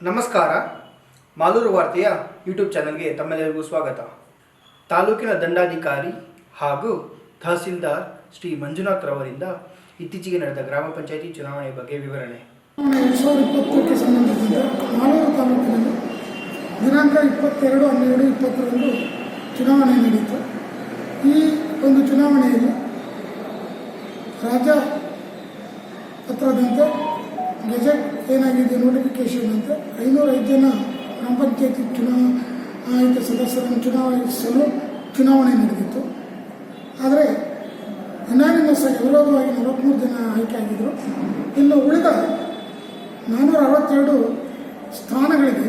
ನಮಸ್ಕಾರ. ಮಾಲೂರು ವಾರ್ತೆಯ ಯೂಟ್ಯೂಬ್ ಚಾನಲ್ಗೆ ತಮ್ಮೆಲ್ಲರಿಗೂ ಸ್ವಾಗತ. ತಾಲೂಕಿನ ದಂಡಾಧಿಕಾರಿ ಹಾಗೂ ತಹಸೀಲ್ದಾರ್ ಶ್ರೀ ಮಂಜುನಾಥ್ ರವರಿಂದ ಇತ್ತೀಚೆಗೆ ನಡೆದ ಗ್ರಾಮ ಪಂಚಾಯಿತಿ ಚುನಾವಣೆ ಬಗ್ಗೆ ವಿವರಣೆ. 2020ಕ್ಕೆ ಸಂಬಂಧಿಸಿದ ಮಾಲೂರು ತಾಲೂಕಿನಲ್ಲಿ ದಿನಾಂಕ 22/12/20 ಚುನಾವಣೆ ನಡೆಯಿತು. ಈ ಒಂದು ಚುನಾವಣೆಯಲ್ಲಿ ರಾಜ್ಯ ಪತ್ರದಂತೆ ಗೆಜೆಟ್ ಏನಾಗಿದೆ ನೋಟಿಫಿಕೇಶನ್ ಅಂತೆ 505 ಜನ ಗ್ರಾಮ ಪಂಚಾಯತಿ ಚುನಾಯಿತ ಸದಸ್ಯರನ್ನು ಚುನಾಯಿಸಲು ಚುನಾವಣೆ ನಡೆದಿತ್ತು. ಆದರೆ ಅನಾನಿಮಸ್ ಆಗಿ ವಿರೋಧವಾಗಿ 43 ಜನ ಆಯ್ಕೆ ಆಗಿದ್ದರು. ಇನ್ನು ಉಳಿದ 462 ಸ್ಥಾನಗಳಿಗೆ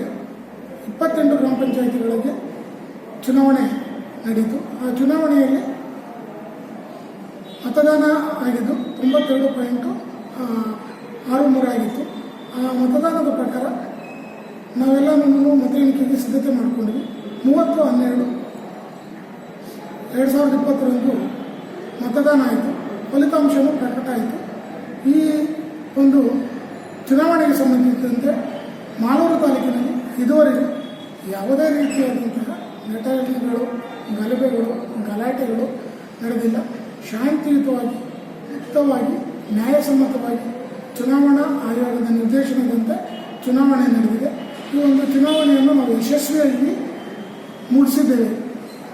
28 ಗ್ರಾಮ ಪಂಚಾಯಿತಿಗಳಿಗೆ ಚುನಾವಣೆ ನಡೆಯಿತು. ಆ ಚುನಾವಣೆಯಲ್ಲಿ ಮತದಾನ ಆಗಿದ್ದು 92.63 ಆಗಿತ್ತು. ಆ ಮತದಾನದ ಪ್ರಕಾರ ನಾವೆಲ್ಲ ಮತ ಎಣಿಕೆಗೆ ಸಿದ್ಧತೆ ಮಾಡಿಕೊಂಡ್ವಿ. 30/12/2020 ಮತದಾನ ಆಯಿತು. ಫಲಿತಾಂಶವೂ ಪ್ರಕಟ ಆಯಿತು. ಈ ಒಂದು ಚುನಾವಣೆಗೆ ಸಂಬಂಧಿಸಿದಂತೆ ಮಾಲೂರು ತಾಲೂಕಿನಲ್ಲಿ ಇದುವರೆಗೂ ಯಾವುದೇ ರೀತಿಯಾದಂತಹ ಘಟನೆಗಳು, ಗಲಭೆಗಳು, ಗಲಾಟೆಗಳು ನಡೆದಿಲ್ಲ. ಶಾಂತಿಯುತವಾಗಿ, ಮುಕ್ತವಾಗಿ, ನ್ಯಾಯಸಮ್ಮತವಾಗಿ ಚುನಾವಣಾ ಆಯೋಗದ ನಿರ್ದೇಶನದಂತೆ ಚುನಾವಣೆ ನಡೆದಿದೆ. ಈ ಒಂದು ಚುನಾವಣೆಯನ್ನು ನಾವು ಯಶಸ್ವಿಯಾಗಿ ಮುಗಿಸಿದ್ದೇವೆ.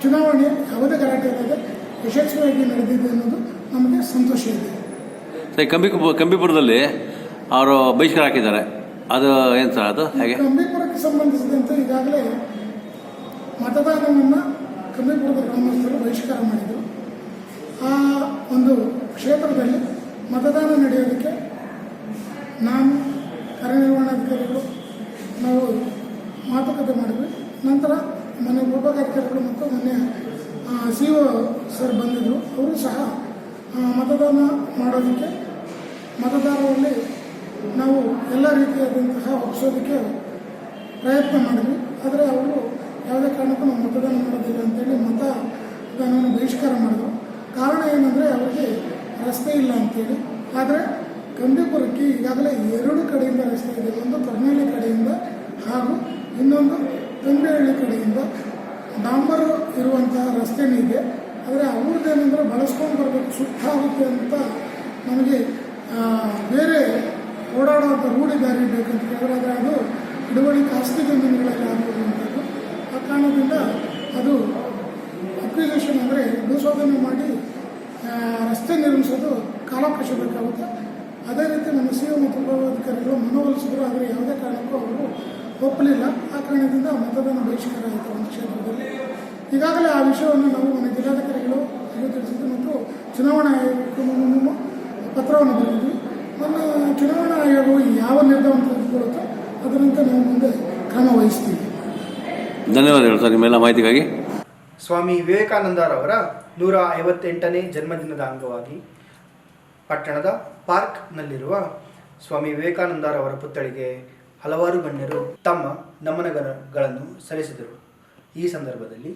ಚುನಾವಣೆ ಯಾವುದೇ ಗಲಾಟೆ ಇಲ್ಲದೆ ಯಶಸ್ವಿಯಾಗಿ ನಡೆದಿದೆ ಅನ್ನೋದು ನಮಗೆ ಸಂತೋಷ ಇದೆ. ಕಂಬಿಪುರದಲ್ಲಿ ಅವರು ಬಹಿಷ್ಕಾರ ಹಾಕಿದ್ದಾರೆ, ಅದು ಏನು ಸರ್? ಅದು ಹೇಗೆ? ಕಂಬಿಪುರಕ್ಕೆ ಸಂಬಂಧಿಸಿದಂತೆ ಈಗಾಗಲೇ ಮತದಾನವನ್ನು ಕಂಬಿಪುರದ ಗ್ರಾಮಸ್ಥರು ಬಹಿಷ್ಕಾರ ಮಾಡಿದರು. ಆ ಒಂದು ಕ್ಷೇತ್ರದಲ್ಲಿ ಮತದಾನ ನಡೆಯೋದಕ್ಕೆ ನಾನು, ಕಾರ್ಯನಿರ್ವಹಣಾಧಿಕಾರಿಗಳು ನಾವು ಮಾತುಕತೆ ಮಾಡಿದ್ವಿ. ನಂತರ ಮೊನ್ನೆ ಉಪಕಾರ್ಯಕರ್ತರು ಮತ್ತು ಮೊನ್ನೆ CO ಸರ್ ಬಂದಿದ್ದರು. ಅವರು ಸಹ ಮತದಾನ ಮಾಡೋದಕ್ಕೆ ಮತದಾರರಲ್ಲಿ ನಾವು ಎಲ್ಲ ರೀತಿಯಾದಂತಹ ಒಪ್ಪಿಸೋದಕ್ಕೆ ಪ್ರಯತ್ನ ಮಾಡಿದ್ವಿ. ಆದರೆ ಅವರು ಯಾವುದೇ ಕಾರಣಕ್ಕೂ ನಾವು ಮತದಾನ ಮಾಡೋದಿಲ್ಲ ಅಂತೇಳಿ ಮತದಾನವನ್ನು ಬಹಿಷ್ಕಾರ ಮಾಡಿದ್ರು. ಕಾರಣ ಏನಂದರೆ ಅವರಿಗೆ ರಸ್ತೆ ಇಲ್ಲ ಅಂತೇಳಿ. ಆದರೆ ಕಂಬಿಪುರಕ್ಕೆ ಈಗಾಗಲೇ 2 ಕಡೆಯಿಂದ ರಸ್ತೆ ಇದೆ. ಒಂದು ಕರ್ನಾಳಿ ಕಡೆಯಿಂದ ಹಾಗೂ ಇನ್ನೊಂದು ತಂಬಿಹಳ್ಳಿ ಕಡೆಯಿಂದ ಡಾಂಬರ್ ಇರುವಂತಹ ರಸ್ತೆನೇ ಇದೆ. ಆದರೆ ಅವ್ರದ್ದೇನೆಂದರೆ ಬಳಸ್ಕೊಂಡು ಬರಬೇಕು, ಸುತ್ತಾಗುತ್ತೆ ಅಂತ ನಮಗೆ ಬೇರೆ ಓಡಾಡುವಂಥ ರೂಢಿ ದಾರಿ ಬೇಕಂತ ಹೇಳಿದ್ರೆ ಆದರೆ ಅದು ಹಿಡುವಳಿ ಖಾಸಗಿ ಜಮೀನುಗಳಲ್ಲಿ ಆಗಿರುವಂಥದ್ದು. ಆ ಕಾರಣದಿಂದ ಅದು ಅಕ್ವಿಸೇಷನ್ ಅಂದರೆ ಭೂಶೋಧನೆ ಮಾಡಿ ರಸ್ತೆ ನಿರ್ಮಿಸೋದು ಕಾಲಾವಕಾಶ ಬೇಕಾಗುತ್ತೆ. ಅದೇ ರೀತಿ ನಮ್ಮ CO ಮತ್ತು ಉಪವಿಭಾಗಾಧಿಕಾರಿಗಳು ಮನವೊಲಿಸಿದ್ರು. ಆದರೆ ಯಾವುದೇ ಕಾರಣಕ್ಕೂ ಅವರು ಒಪ್ಪಲಿಲ್ಲ. ಆ ಕಾರಣದಿಂದ ಮತದಾನ ಬಹಿಷ್ಕಾರ ಆಯಿತು ಒಂದು ಕ್ಷೇತ್ರದಲ್ಲಿ. ಈಗಾಗಲೇ ಆ ವಿಷಯವನ್ನು ನಾವು ನಮ್ಮ ಜಿಲ್ಲಾಧಿಕಾರಿಗಳು ತಿಳಿಸಿದ್ದು ಮತ್ತು ಚುನಾವಣಾ ಆಯೋಗಕ್ಕೂ ಪತ್ರವನ್ನು ಬರೆದಿದ್ವಿ. ನಮ್ಮ ಚುನಾವಣಾ ಆಯೋಗವು ಯಾವ ನಿರ್ಧಾರವನ್ನು ತೆಗೆದುಕೊಳ್ಳುತ್ತೋ ಅದರಂತೆ ನಾವು ಮುಂದೆ ಕ್ರಮ ವಹಿಸ್ತೀವಿ. ಧನ್ಯವಾದಗಳು ಸರ್ ನಿಮ್ಮೆಲ್ಲ ಮಾಹಿತಿಗಾಗಿ. ಸ್ವಾಮಿ ವಿವೇಕಾನಂದರವರ 158ನೇ ಜನ್ಮದಿನದ ಅಂಗವಾಗಿ ಪಟ್ಟಣದ ಪಾರ್ಕ್ನಲ್ಲಿರುವ ಸ್ವಾಮಿ ವಿವೇಕಾನಂದರವರ ಪುತ್ಥಳಿಗೆ ಹಲವಾರು ಗಣ್ಯರು ತಮ್ಮ ನಮನಗಳನ್ನು ಸಲ್ಲಿಸಿದರು. ಈ ಸಂದರ್ಭದಲ್ಲಿ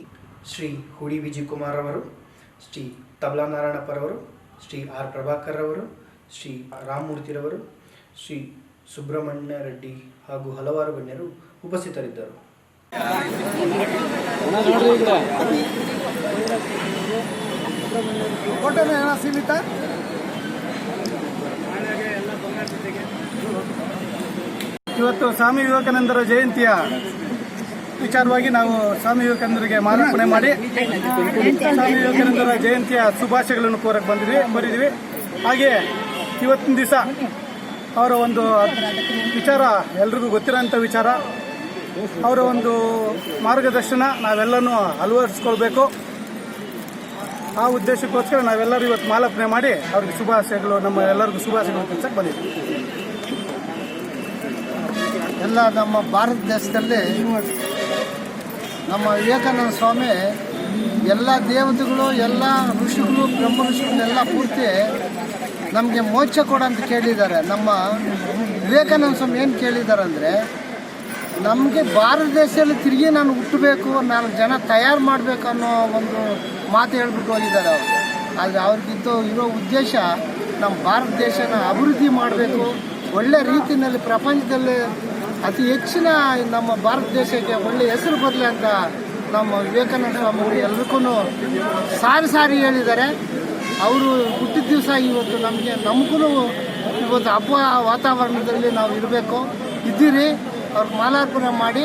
ಶ್ರೀ ಹುಡಿ ವಿಜಯಕುಮಾರ್ ಅವರು, ಶ್ರೀ ತಬಲಾ ನಾರಾಯಣಪ್ಪರವರು, ಶ್ರೀ R ಪ್ರಭಾಕರ್ ರವರು, ಶ್ರೀ ರಾಮಮೂರ್ತಿರವರು, ಶ್ರೀ ಸುಬ್ರಹ್ಮಣ್ಯ ರೆಡ್ಡಿ ಹಾಗೂ ಹಲವಾರು ಗಣ್ಯರು ಉಪಸ್ಥಿತರಿದ್ದರು. ಇವತ್ತು ಸ್ವಾಮಿ ವಿವೇಕಾನಂದರ ಜಯಂತಿಯ ವಿಚಾರವಾಗಿ ನಾವು ಸ್ವಾಮಿ ವಿವೇಕಾನಂದರಿಗೆ ಮಾಲಾರ್ಪಣೆ ಮಾಡಿ ಸ್ವಾಮಿ ವಿವೇಕಾನಂದರ ಜಯಂತಿಯ ಶುಭಾಶಯಗಳನ್ನು ಕೋರಕ್ಕೆ ಬರೆದಿದ್ವಿ. ಹಾಗೆ ಇವತ್ತಿನ ದಿವಸ ಅವರ ಒಂದು ವಿಚಾರ ಎಲ್ರಿಗೂ ಗೊತ್ತಿರೋಂಥ ವಿಚಾರ. ಅವರ ಒಂದು ಮಾರ್ಗದರ್ಶನ ನಾವೆಲ್ಲನೂ ಅಳವಡಿಸ್ಕೊಳ್ಬೇಕು. ಆ ಉದ್ದೇಶಕ್ಕೋಸ್ಕರ ನಾವೆಲ್ಲರೂ ಇವತ್ತು ಮಾಲಾರ್ಪಣೆ ಮಾಡಿ ಅವ್ರಿಗೆ ಶುಭಾಶಯಗಳು, ನಮ್ಮ ಎಲ್ಲರಿಗೂ ಶುಭಾಶಯಗಳು ತಿಳಿಸಕ್ಕೆ ಬಂದಿದ್ವಿ. ಎಲ್ಲ ನಮ್ಮ ಭಾರತ ದೇಶದಲ್ಲಿ ನಮ್ಮ ವಿವೇಕಾನಂದ ಸ್ವಾಮಿ ಎಲ್ಲ ದೇವತೆಗಳು, ಎಲ್ಲ ಋಷಿಗಳು, ಬ್ರಹ್ಮ ಋಷಿಗಳೆಲ್ಲ ಪೂರ್ತಿ ನಮಗೆ ಮೋಕ್ಷ ಕೊಡು ಅಂತ ಕೇಳಿದ್ದಾರೆ. ನಮ್ಮ ವಿವೇಕಾನಂದ ಸ್ವಾಮಿ ಏನು ಕೇಳಿದ್ದಾರೆ ಅಂದರೆ, ನಮಗೆ ಭಾರತ ದೇಶದಲ್ಲಿ ತಿರುಗಿ ನಾನು ಹುಟ್ಟಬೇಕು, 4 ಜನ ತಯಾರು ಮಾಡಬೇಕು ಅನ್ನೋ ಒಂದು ಮಾತು ಹೇಳ್ಬಿಟ್ಟು ಹೋಗಿದ್ದಾರೆ ಅವರು. ಆದರೆ ಅವ್ರಿಗಿದ್ದು ಇರೋ ಉದ್ದೇಶ ನಮ್ಮ ಭಾರತ ದೇಶನ ಅಭಿವೃದ್ಧಿ ಮಾಡಬೇಕು, ಒಳ್ಳೆ ರೀತಿಯಲ್ಲಿ ಪ್ರಪಂಚದಲ್ಲಿ ಅತಿ ಹೆಚ್ಚಿನ ನಮ್ಮ ಭಾರತ ದೇಶಕ್ಕೆ ಒಳ್ಳೆಯ ಹೆಸರು ಬರಲಿ ಅಂತ ನಮ್ಮ ವಿವೇಕಾನಂದ ಸ್ವಾಮಿಗಳು ಎಲ್ರಿಗೂ ಸಾರಿ ಹೇಳಿದ್ದಾರೆ. ಅವರು ಹುಟ್ಟಿದ ದಿವಸ ಇವತ್ತು ನಮಗೂ ಇವತ್ತು ಹಬ್ಬ ವಾತಾವರಣದಲ್ಲಿ ನಾವು ಇರಬೇಕು, ಇದ್ದೀರಿ. ಅವ್ರಿಗೆ ಮಾಲಾರ್ಪಣೆ ಮಾಡಿ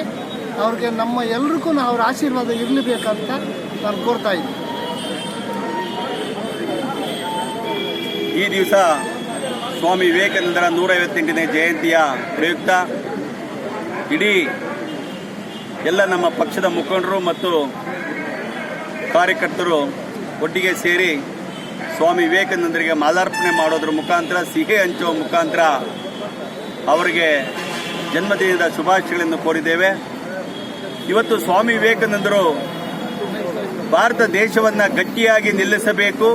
ಅವ್ರಿಗೆ ನಮ್ಮ ಎಲ್ರಿಗೂ ಅವ್ರ ಆಶೀರ್ವಾದ ಇರಲೇಬೇಕಂತ ನಾನು ಕೋರ್ತಾ ಇದ್ದೀನಿ. ಈ ದಿವಸ ಸ್ವಾಮಿ ವಿವೇಕಾನಂದರ 158ನೇ ಜಯಂತಿಯ ಪ್ರಯುಕ್ತ ಇಡೀ ಎಲ್ಲ ನಮ್ಮ ಪಕ್ಷದ ಮುಖಂಡರು ಮತ್ತು ಕಾರ್ಯಕರ್ತರು ಒಟ್ಟಿಗೆ ಸೇರಿ ಸ್ವಾಮಿ ವಿವೇಕಾನಂದರಿಗೆ ಮಾಲಾರ್ಪಣೆ ಮಾಡೋದ್ರ ಮುಖಾಂತರ, ಸಿಹಿ ಹಂಚುವ ಮುಖಾಂತರ ಅವರಿಗೆ ಜನ್ಮದಿನದ ಶುಭಾಶಯಗಳನ್ನು ಕೋರಿದ್ದೇವೆ. ಇವತ್ತು ಸ್ವಾಮಿ ವಿವೇಕಾನಂದರು ಭಾರತ ದೇಶವನ್ನು ಗಟ್ಟಿಯಾಗಿ ನಿಲ್ಲಿಸಬೇಕು,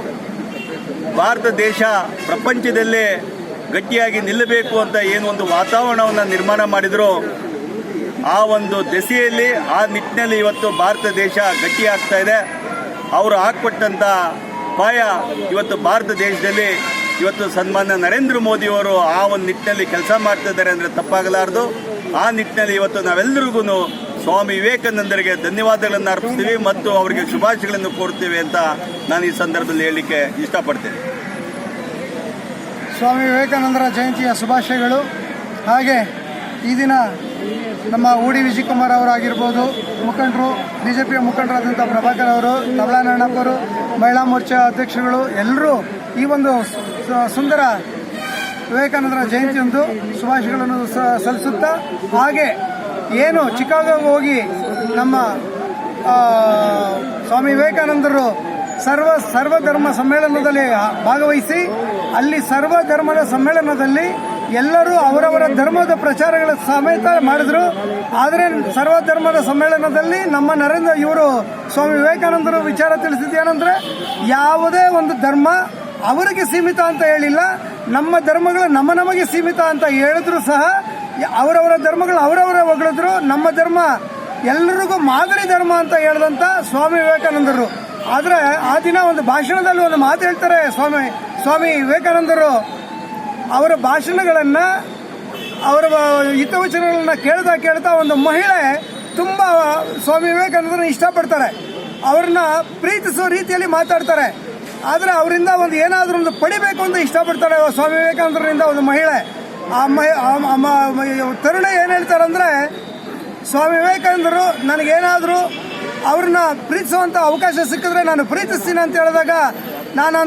ಭಾರತ ದೇಶ ಪ್ರಪಂಚದಲ್ಲೇ ಗಟ್ಟಿಯಾಗಿ ನಿಲ್ಲಬೇಕು ಅಂತ ಏನು ಒಂದು ವಾತಾವರಣವನ್ನು ನಿರ್ಮಾಣ ಮಾಡಿದ್ರು, ಆ ಒಂದು ದೆಸೆಯಲ್ಲಿ, ಆ ನಿಟ್ಟಿನಲ್ಲಿ ಇವತ್ತು ಭಾರತ ದೇಶ ಗಟ್ಟಿಯಾಗ್ತಾ ಇದೆ. ಅವರು ಹಾಕ್ಕೊಟ್ಟಂಥ ಪಾಯ ಇವತ್ತು ಭಾರತ ದೇಶದಲ್ಲಿ ಇವತ್ತು ಸನ್ಮಾನ್ಯ ನರೇಂದ್ರ ಮೋದಿಯವರು ಆ ಒಂದು ನಿಟ್ಟಿನಲ್ಲಿ ಕೆಲಸ ಮಾಡ್ತಾ ಇದ್ದಾರೆ ಅಂದರೆ ತಪ್ಪಾಗಲಾರದು. ಆ ನಿಟ್ಟಿನಲ್ಲಿ ಇವತ್ತು ನಾವೆಲ್ಲರಿಗೂ ಸ್ವಾಮಿ ವಿವೇಕಾನಂದರಿಗೆ ಧನ್ಯವಾದಗಳನ್ನು ಅರ್ಪಿಸ್ತೀವಿ ಮತ್ತು ಅವರಿಗೆ ಶುಭಾಶಯಗಳನ್ನು ಕೋರುತ್ತೇವೆ ಅಂತ ನಾನು ಈ ಸಂದರ್ಭದಲ್ಲಿ ಹೇಳಲಿಕ್ಕೆ ಇಷ್ಟಪಡ್ತೇನೆ. ಸ್ವಾಮಿ ವಿವೇಕಾನಂದರ ಜಯಂತಿಯ ಶುಭಾಶಯಗಳು. ಹಾಗೆ ಈ ದಿನ ನಮ್ಮ ಊಡಿ ವಿಜಯ್ ಕುಮಾರ್ ಅವರಾಗಿರ್ಬೋದು, ಮುಖಂಡರು, ಬಿಜೆಪಿಯ ಮುಖಂಡರಾದಂಥ ಪ್ರಭಾಕರ್ ಅವರು, ತಬಲಾನಣ್ಣಪ್ಪರು, ಮಹಿಳಾ ಮೋರ್ಚಾ ಅಧ್ಯಕ್ಷರುಗಳು ಎಲ್ಲರೂ ಈ ಒಂದು ಸುಂದರ ವಿವೇಕಾನಂದರ ಜಯಂತಿಯೊಂದು ಶುಭಾಶಯಗಳನ್ನು ಸಲ್ಲಿಸುತ್ತಾ, ಹಾಗೆ ಏನು ಚಿಕಾಗೋಗೆ ಹೋಗಿ ನಮ್ಮ ಸ್ವಾಮಿ ವಿವೇಕಾನಂದರು ಸರ್ವಧರ್ಮ ಸಮ್ಮೇಳನದಲ್ಲಿ ಭಾಗವಹಿಸಿ ಅಲ್ಲಿ ಸರ್ವಧರ್ಮದ ಸಮ್ಮೇಳನದಲ್ಲಿ ಎಲ್ಲರೂ ಅವರವರ ಧರ್ಮದ ಪ್ರಚಾರಗಳ ಸಮೇತ ಮಾಡಿದ್ರು. ಆದರೆ ಸರ್ವಧರ್ಮದ ಸಮ್ಮೇಳನದಲ್ಲಿ ನಮ್ಮ ಇವರು ಸ್ವಾಮಿ ವಿವೇಕಾನಂದರು ವಿಚಾರ ತಿಳಿಸಿದ್ದೇನೆಂದರೆ, ಯಾವುದೇ ಒಂದು ಧರ್ಮ ಅವರಿಗೆ ಸೀಮಿತ ಅಂತ ಹೇಳಿಲ್ಲ, ನಮ್ಮ ಧರ್ಮಗಳು ನಮಗೆ ಸೀಮಿತ ಅಂತ ಹೇಳಿದ್ರು ಸಹ ಅವರವರ ಧರ್ಮಗಳು ಅವರವರ ಹೊಗಳಿದ್ರು. ನಮ್ಮ ಧರ್ಮ ಎಲ್ಲರಿಗೂ ಮಾದರಿ ಧರ್ಮ ಅಂತ ಹೇಳಿದಂಥ ಸ್ವಾಮಿ ವಿವೇಕಾನಂದರು. ಆದರೆ ಆ ದಿನ ಒಂದು ಭಾಷಣದಲ್ಲಿ ಒಂದು ಮಾತು ಹೇಳ್ತಾರೆ ಸ್ವಾಮಿ ವಿವೇಕಾನಂದರು. ಅವರ ಭಾಷಣಗಳನ್ನು, ಅವರ ಹಿತವಚನಗಳನ್ನು ಕೇಳ್ತಾ ಒಂದು ಮಹಿಳೆ ತುಂಬ ಸ್ವಾಮಿ ವಿವೇಕಾನಂದರನ್ನು ಇಷ್ಟಪಡ್ತಾರೆ, ಅವ್ರನ್ನ ಪ್ರೀತಿಸೋ ರೀತಿಯಲ್ಲಿ ಮಾತಾಡ್ತಾರೆ. ಆದರೆ ಅವರಿಂದ ಒಂದು ಏನಾದರೂ ಒಂದು ಪಡಿಬೇಕು ಅಂತ ಇಷ್ಟಪಡ್ತಾರೆ ಸ್ವಾಮಿ ವಿವೇಕಾನಂದರಿಂದ ಒಂದು ಮಹಿಳೆ. ತರುಣ ಏನು ಹೇಳ್ತಾರೆ ಅಂದರೆ, ಸ್ವಾಮಿ ವಿವೇಕಾನಂದರು ನನಗೇನಾದರೂ ಅವ್ರನ್ನ ಪ್ರೀತಿಸುವಂಥ ಅವಕಾಶ ಸಿಕ್ಕಿದ್ರೆ ನಾನು ಪ್ರೀತಿಸ್ತೀನಿ ಅಂತ ಹೇಳಿದಾಗ, ನಾನು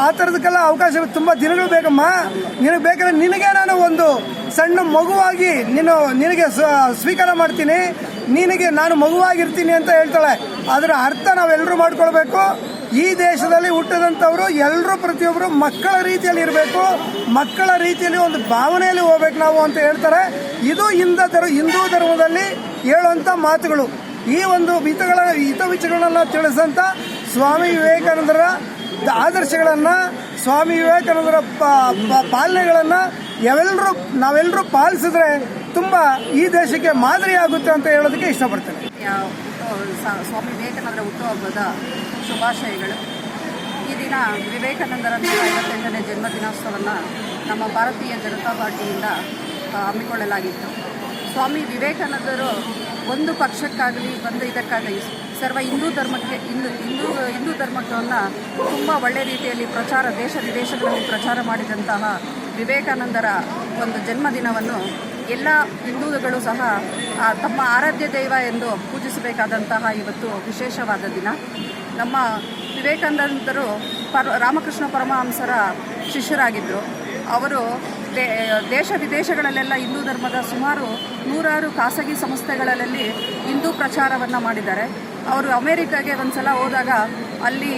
ಆ ಥರದಕ್ಕೆಲ್ಲ ಅವಕಾಶ ತುಂಬ ದಿನಗಳು ಬೇಕಮ್ಮ, ನಿನಗೆ ಬೇಕಾದ್ರೆ ನಿನಗೆ ನಾನು ಒಂದು ಸಣ್ಣ ಮಗುವಾಗಿ ನಿನಗೆ ಸ್ವೀಕಾರ ಮಾಡ್ತೀನಿ, ನಿನಗೆ ನಾನು ಮಗುವಾಗಿರ್ತೀನಿ ಅಂತ ಹೇಳ್ತಾಳೆ. ಅದರ ಅರ್ಥ ನಾವೆಲ್ಲರೂ ಮಾಡ್ಕೊಳ್ಬೇಕು. ಈ ದೇಶದಲ್ಲಿ ಹುಟ್ಟಿದಂಥವರು ಎಲ್ಲರೂ ಪ್ರತಿಯೊಬ್ಬರು ಮಕ್ಕಳ ರೀತಿಯಲ್ಲಿ ಇರಬೇಕು, ಮಕ್ಕಳ ರೀತಿಯಲ್ಲಿ ಒಂದು ಭಾವನೆಯಲ್ಲಿ ಹೋಗ್ಬೇಕು ನಾವು ಅಂತ ಹೇಳ್ತಾರೆ. ಇದು ಹಿಂದೂ ಧರ್ಮದಲ್ಲಿ ಹೇಳುವಂಥ ಮಾತುಗಳು. ಈ ಒಂದು ಹಿತವಿಚಾರಗಳನ್ನು ತಿಳಿಸಂತ ಸ್ವಾಮಿ ವಿವೇಕಾನಂದರ ಆದರ್ಶಗಳನ್ನು, ಸ್ವಾಮಿ ವಿವೇಕಾನಂದರ ಪಾಲನೆಗಳನ್ನು ನಾವೆಲ್ಲರೂ ಪಾಲಿಸಿದ್ರೆ ತುಂಬ ಈ ದೇಶಕ್ಕೆ ಮಾದರಿ ಆಗುತ್ತೆ ಅಂತ ಹೇಳೋದಕ್ಕೆ ಇಷ್ಟಪಡ್ತೇನೆ. ಸ್ವಾಮಿ ವಿವೇಕಾನಂದರ ಹುಟ್ಟುಹಬ್ಬದ ಶುಭಾಶಯಗಳು. ಈ ದಿನ ವಿವೇಕಾನಂದರ 158ನೇ ಜನ್ಮದಿನೋತ್ಸವವನ್ನು ನಮ್ಮ ಭಾರತೀಯ ಜನತಾ ಪಾರ್ಟಿಯಿಂದ ಹಮ್ಮಿಕೊಳ್ಳಲಾಗಿತ್ತು. ಸ್ವಾಮಿ ವಿವೇಕಾನಂದರು ಒಂದು ಪಕ್ಷಕ್ಕಾಗಲಿ ಒಂದು ಇದಕ್ಕಾಗಲಿ ಹಿಂದೂ ಧರ್ಮವನ್ನು ತುಂಬ ಒಳ್ಳೆಯ ರೀತಿಯಲ್ಲಿ ದೇಶ ವಿದೇಶಗಳಲ್ಲಿ ಪ್ರಚಾರ ಮಾಡಿದಂತಹ ವಿವೇಕಾನಂದರ ಒಂದು ಜನ್ಮದಿನವನ್ನು ಎಲ್ಲ ಹಿಂದೂಗಳು ಸಹ ತಮ್ಮ ಆರಾಧ್ಯ ದೈವ ಎಂದು ಪೂಜಿಸಬೇಕಾದಂತಹ ಇವತ್ತು ವಿಶೇಷವಾದ ದಿನ. ನಮ್ಮ ವಿವೇಕಾನಂದರು ರಾಮಕೃಷ್ಣ ಪರಮಹಂಸರ ಶಿಷ್ಯರಾಗಿದ್ದರು. ಅವರು ದೇಶ ವಿದೇಶಗಳಲ್ಲೆಲ್ಲ ಹಿಂದೂ ಧರ್ಮದ ಸುಮಾರು 100 ಖಾಸಗಿ ಸಂಸ್ಥೆಗಳಲ್ಲಿ ಹಿಂದೂ ಪ್ರಚಾರವನ್ನು ಮಾಡಿದ್ದಾರೆ. ಅವರು ಅಮೇರಿಕಾಗೆ ಒಂದು ಸಲ ಹೋದಾಗ ಅಲ್ಲಿ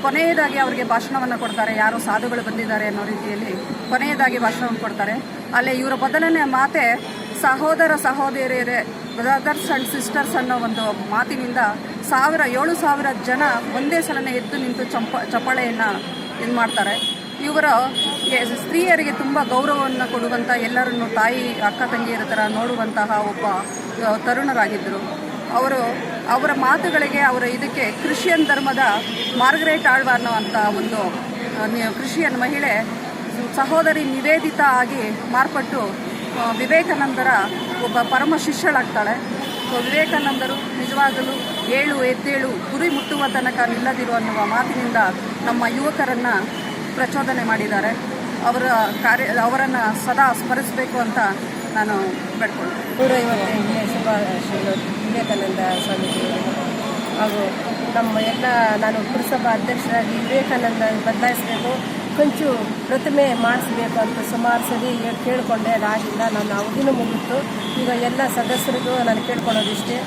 ಕೊನೆಯದಾಗಿ ಅವರಿಗೆ ಭಾಷಣವನ್ನು ಕೊಡ್ತಾರೆ. ಯಾರೋ ಸಾಧುಗಳು ಬಂದಿದ್ದಾರೆ ಅನ್ನೋ ರೀತಿಯಲ್ಲಿ ಕೊನೆಯದಾಗಿ ಭಾಷಣವನ್ನು ಕೊಡ್ತಾರೆ. ಅಲ್ಲಿ ಇವರ ಮೊದಲನೇ ಮಾತೆ ಸಹೋದರ ಸಹೋದರಿಯರೇ, ಬ್ರದರ್ಸ್ ಆ್ಯಂಡ್ ಸಿಸ್ಟರ್ಸ್ ಅನ್ನೋ ಒಂದು ಮಾತಿನಿಂದ 7,000 ಜನ ಒಂದೇ ಸಲನೇ ಎದ್ದು ನಿಂತು ಚಪ್ಪಾಳೆಯನ್ನು ಇದು ಮಾಡ್ತಾರೆ. ಇವರು ಸ್ತ್ರೀಯರಿಗೆ ತುಂಬ ಗೌರವವನ್ನು ಕೊಡುವಂಥ, ಎಲ್ಲರನ್ನು ತಾಯಿ ಅಕ್ಕ ತಂಗಿಯರ ಥರ ನೋಡುವಂತಹ ಒಬ್ಬ ತರುಣರಾಗಿದ್ದರು. ಅವರ ಮಾತುಗಳಿಗೆ, ಇದಕ್ಕೆ ಕ್ರಿಶ್ಚಿಯನ್ ಧರ್ಮದ ಮಾರ್ಗರೇಟ್ ಆಳ್ವ ಅನ್ನುವಂಥ ಒಂದು ಕ್ರಿಶ್ಚಿಯನ್ ಮಹಿಳೆ ಸಹೋದರಿ ನಿವೇದಿತಾ ಆಗಿ ಮಾರ್ಪಟ್ಟು ವಿವೇಕಾನಂದರ ಒಬ್ಬ ಪರಮ ಶಿಷ್ಯಳಾಗ್ತಾಳೆ. ವಿವೇಕಾನಂದರು ನಿಜವಾಗಲೂ ಏಳು ಎದ್ದೇಳು ಗುರಿ ಮುಟ್ಟುವ ತನಕ ನಿಲ್ಲದಿರು ಅನ್ನುವ ಮಾತಿನಿಂದ ನಮ್ಮ ಯುವಕರನ್ನು ಪ್ರಚೋದನೆ ಮಾಡಿದ್ದಾರೆ. ಅವರನ್ನು ಸದಾ ಸ್ಮರಿಸಬೇಕು ಅಂತ ನಾನು ಬೇಡ್ಕೊಳ್ತೀನಿ. 150ನೇ ಶುಭಾಶಯಗಳು ವಿವೇಕಾನಂದ ಸ್ವಾಮೀಜಿಯವರಿಗೆ ಹಾಗೂ ನಮ್ಮ ಎಲ್ಲ ನಾನು ಪುರಸಭಾ ಅಧ್ಯಕ್ಷರಾಗಿ ವಿವೇಕಾನಂದ ಬದಲಾಯಿಸಬೇಕು, ಕೊಂಚು ಪ್ರತಿಮೆ ಮಾಡಿಸ್ಬೇಕು ಅಂತ ಸುಮಾರು ಸರಿ ಕೇಳಿಕೊಂಡೆ. ಅದಾಗಿಲ್ಲ, ನನ್ನ ಅವಧಿನೂ ಮುಗಿತು. ಈಗ ಎಲ್ಲ ಸದಸ್ಯರಿಗೂ ನಾನು ಕೇಳ್ಕೊಳ್ಳೋದಿಷ್ಟೇ,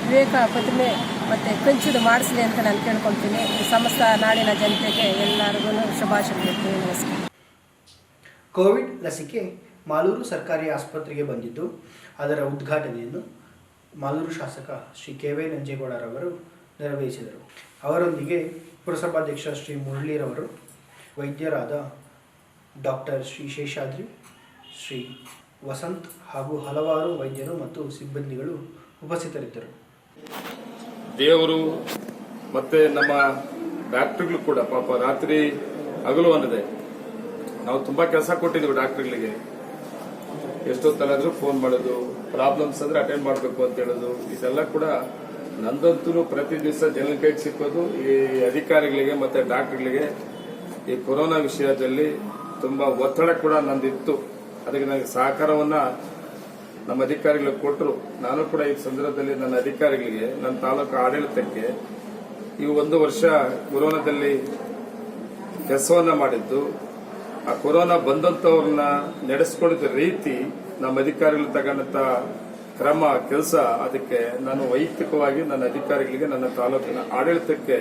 ವಿವೇಕ ಪ್ರತಿಮೆ ಮತ್ತು ಕಂಚುದು ಮಾಡಿಸಲಿ ಅಂತ ನಾನು ಕೇಳ್ಕೊಳ್ತೀನಿ. ಸಮಸ್ತ ನಾಡಿನ ಜನತೆಗೆ ಎಲ್ಲರಿಗೂ ಶುಭಾಶಯ ಹೇಳ್ತೀನಿ. ನಮಸ್ಕಾರ. ಕೋವಿಡ್ ಲಸಿಕೆ ಮಾಲೂರು ಸರ್ಕಾರಿ ಆಸ್ಪತ್ರೆಗೆ ಬಂದಿದ್ದು ಅದರ ಉದ್ಘಾಟನೆಯನ್ನು ಮಾಲೂರು ಶಾಸಕ ಶ್ರೀ ಕೆ.ವೈ. ನಂಜೇಗೌಡರವರು ನೆರವೇರಿಸಿದರು. ಅವರೊಂದಿಗೆ ಪುರಸಭಾಧ್ಯಕ್ಷ ಶ್ರೀ ಮುರಳೀರವರು, ವೈದ್ಯರಾದ ಡಾಕ್ಟರ್ ಶ್ರೀ ಶೇಷಾದ್ರಿ, ಶ್ರೀ ವಸಂತ್ ಹಾಗೂ ಹಲವಾರು ವೈದ್ಯರು ಮತ್ತು ಸಿಬ್ಬಂದಿಗಳು ಉಪಸ್ಥಿತರಿದ್ದರು. ದೇವರು ಮತ್ತು ನಮ್ಮ ಡಾಕ್ಟರ್ಗಳು ಕೂಡ ಪಾಪ ರಾತ್ರಿ ಹಗಲು ಅನ್ನದೆ ನಾವು ತುಂಬ ಕೆಲಸ ಕೊಟ್ಟಿದ್ದೀವಿ ಡಾಕ್ಟರ್ಗಳಿಗೆ. ಎಷ್ಟೊತ್ತಲ್ಲಾದರೂ ಫೋನ್ ಮಾಡೋದು, ಪ್ರಾಬ್ಲಮ್ಸ್ ಅಂದರೆ ಅಟೆಂಡ್ ಮಾಡಬೇಕು ಅಂತ ಹೇಳೋದು, ಇದೆಲ್ಲ ಕೂಡ ನಂದಂತೂ ಪ್ರತಿ ದಿವಸ ಜನರ ಕೈಗೆ ಸಿಕ್ಕೋದು. ಈ ಅಧಿಕಾರಿಗಳಿಗೆ ಮತ್ತು ಡಾಕ್ಟರ್ಗಳಿಗೆ ಈ ಕೊರೋನಾ ವಿಷಯದಲ್ಲಿ ತುಂಬ ಒತ್ತಡ ಕೂಡ ನಂದಿತ್ತು. ಅದಕ್ಕೆ ನನಗೆ ಸಹಕಾರವನ್ನು ನಮ್ಮ ಅಧಿಕಾರಿಗಳಿಗೆ ಕೊಟ್ಟರು. ನಾನು ಕೂಡ ಈ ಸಂದರ್ಭದಲ್ಲಿ ನನ್ನ ಅಧಿಕಾರಿಗಳಿಗೆ, ನನ್ನ ತಾಲೂಕು ಆಡಳಿತಕ್ಕೆ ಈ 1 ವರ್ಷ ಕೊರೋನಾದಲ್ಲಿ ಕೆಲಸವನ್ನ ಮಾಡಿದ್ದು, ಆ ಕೊರೋನಾ ಬಂದಂತವ್ರನ್ನ ನಡೆಸ್ಕೊಂಡಿದ್ದ ರೀತಿ, ನಮ್ಮ ಅಧಿಕಾರಿಗಳು ತಗೊಂಡಂತ ಕ್ರಮ, ಕೆಲಸ, ಅದಕ್ಕೆ ನಾನು ವೈಯಕ್ತಿಕವಾಗಿ ನನ್ನ ಅಧಿಕಾರಿಗಳಿಗೆ, ನನ್ನ ತಾಲೂಕಿನ ಆಡಳಿತಕ್ಕೆ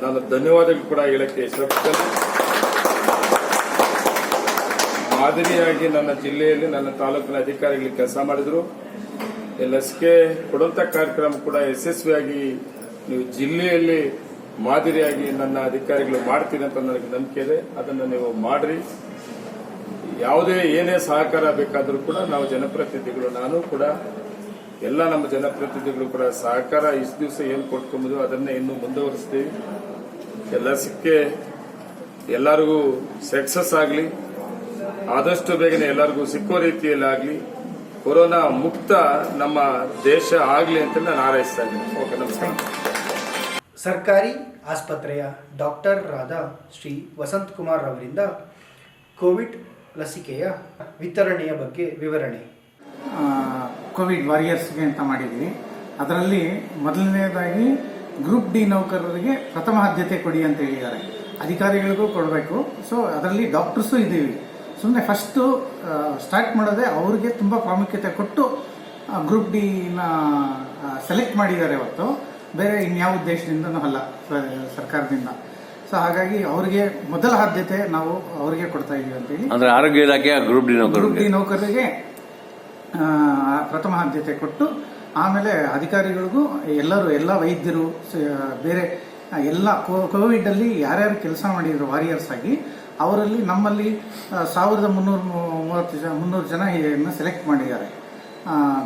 ನಾನು ಧನ್ಯವಾದಗಳು ಕೂಡ ಹೇಳಕ್ಕೆ ಇಷ್ಟಪಡ್ತೇನೆ. ಮಾದರಿಯಾಗಿ ನನ್ನ ಜಿಲ್ಲೆಯಲ್ಲಿ ನನ್ನ ತಾಲೂಕಿನ ಅಧಿಕಾರಿಗಳಿಗೆ ಕೆಲಸ ಮಾಡಿದ್ರು. ಲಸಿಕೆ ಕೊಡುವಂತ ಕಾರ್ಯಕ್ರಮ ಕೂಡ ಯಶಸ್ವಿಯಾಗಿ ನೀವು ಜಿಲ್ಲೆಯಲ್ಲಿ ಮಾದರಿಯಾಗಿ ನನ್ನ ಅಧಿಕಾರಿಗಳು ಮಾಡ್ತೀನಿ ಅಂತ ನನಗೆ ನಂಬಿಕೆ ಇದೆ. ಅದನ್ನು ನೀವು ಮಾಡ್ರಿ. ಯಾವುದೇ ಏನೇ ಸಹಕಾರ ಬೇಕಾದರೂ ಕೂಡ ನಾವು ಜನಪ್ರತಿನಿಧಿಗಳು, ನಾನು ಕೂಡ ಎಲ್ಲ ನಮ್ಮ ಜನಪ್ರತಿನಿಧಿಗಳು ಕೂಡ ಸಹಕಾರ ಇಷ್ಟು ದಿವಸ ಏನು ಕೊಟ್ಕೊಂಬುದು ಅದನ್ನೇ ಇನ್ನೂ ಮುಂದುವರಿಸ್ತೀವಿ. ಲಸಿಕೆ ಎಲ್ಲರಿಗೂ ಸಕ್ಸಸ್ ಆಗಲಿ, ಆದಷ್ಟು ಬೇಗನೆ ಎಲ್ಲರಿಗೂ ಸಿಕ್ಕೋ ರೀತಿಯಲ್ಲಿ ಆಗಲಿ, ಕೊರೋನಾ ಮುಕ್ತ ನಮ್ಮ ದೇಶ ಆಗಲಿ ಅಂತ ನಾನು ಹಾರೈಸ್ತಾ ಇದ್ದೀನಿ. ಓಕೆ, ನಮಸ್ಕಾರ. ಸರ್ಕಾರಿ ಆಸ್ಪತ್ರೆಯ ಡಾಕ್ಟರಾದ ಶ್ರೀ ವಸಂತ್ ಕುಮಾರ್ ಅವರಿಂದ ಕೋವಿಡ್ ಲಸಿಕೆಯ ವಿತರಣೆಯ ಬಗ್ಗೆ ವಿವರಣೆ. ಕೋವಿಡ್ ವಾರಿಯರ್ಸ್ಗೆ ಅಂತ ಮಾಡಿದ್ದೀವಿ. ಅದರಲ್ಲಿ ಮೊದಲನೇದಾಗಿ ಗ್ರೂಪ್ ಡಿ ನೌಕರರಿಗೆ ಪ್ರಥಮ ಆದ್ಯತೆ ಕೊಡಿ ಅಂತ ಹೇಳಿದ್ದಾರೆ. ಅಧಿಕಾರಿಗಳಿಗೂ ಕೊಡಬೇಕು. ಸೊ ಅದರಲ್ಲಿ ಡಾಕ್ಟರ್ಸು ಇದ್ದೀವಿ. ಸುಮ್ಮನೆ ಫಸ್ಟು ಸ್ಟಾರ್ಟ್ ಮಾಡೋದೇ ಅವ್ರಿಗೆ ತುಂಬ ಪ್ರಾಮುಖ್ಯತೆ ಕೊಟ್ಟು ಗ್ರೂಪ್ ಡಿನ ಸೆಲೆಕ್ಟ್ ಮಾಡಿದ್ದಾರೆ ಹೊರತು ಬೇರೆ ಇನ್ಯಾವ ಉದ್ದೇಶದಿಂದನೂ ಅಲ್ಲ, ಸರ್ಕಾರದಿಂದ. ಸೊ ಹಾಗಾಗಿ ಅವರಿಗೆ ಮೊದಲ ಆದ್ಯತೆ ನಾವು ಅವರಿಗೆ ಕೊಡ್ತಾ ಇದೀವಿ ಅಂತೇಳಿ. ಅಂದ್ರೆ ಆರೋಗ್ಯ ಇಲಾಖೆಯ ಗ್ರೂಪ್ ಡಿ ನೌಕರರಿಗೆ ಪ್ರಥಮ ಆದ್ಯತೆ ಕೊಟ್ಟು, ಆಮೇಲೆ ಅಧಿಕಾರಿಗಳಿಗೂ ಎಲ್ಲ ವೈದ್ಯರು, ಬೇರೆ ಎಲ್ಲ ಕೋವಿಡ್ ಅಲ್ಲಿ ಯಾರ್ಯಾರು ಕೆಲಸ ಮಾಡಿದ್ರು ವಾರಿಯರ್ಸ್ ಆಗಿ, ಅವರಲ್ಲಿ ನಮ್ಮಲ್ಲಿ 1330 ಜನ ಸೆಲೆಕ್ಟ್ ಮಾಡಿದ್ದಾರೆ,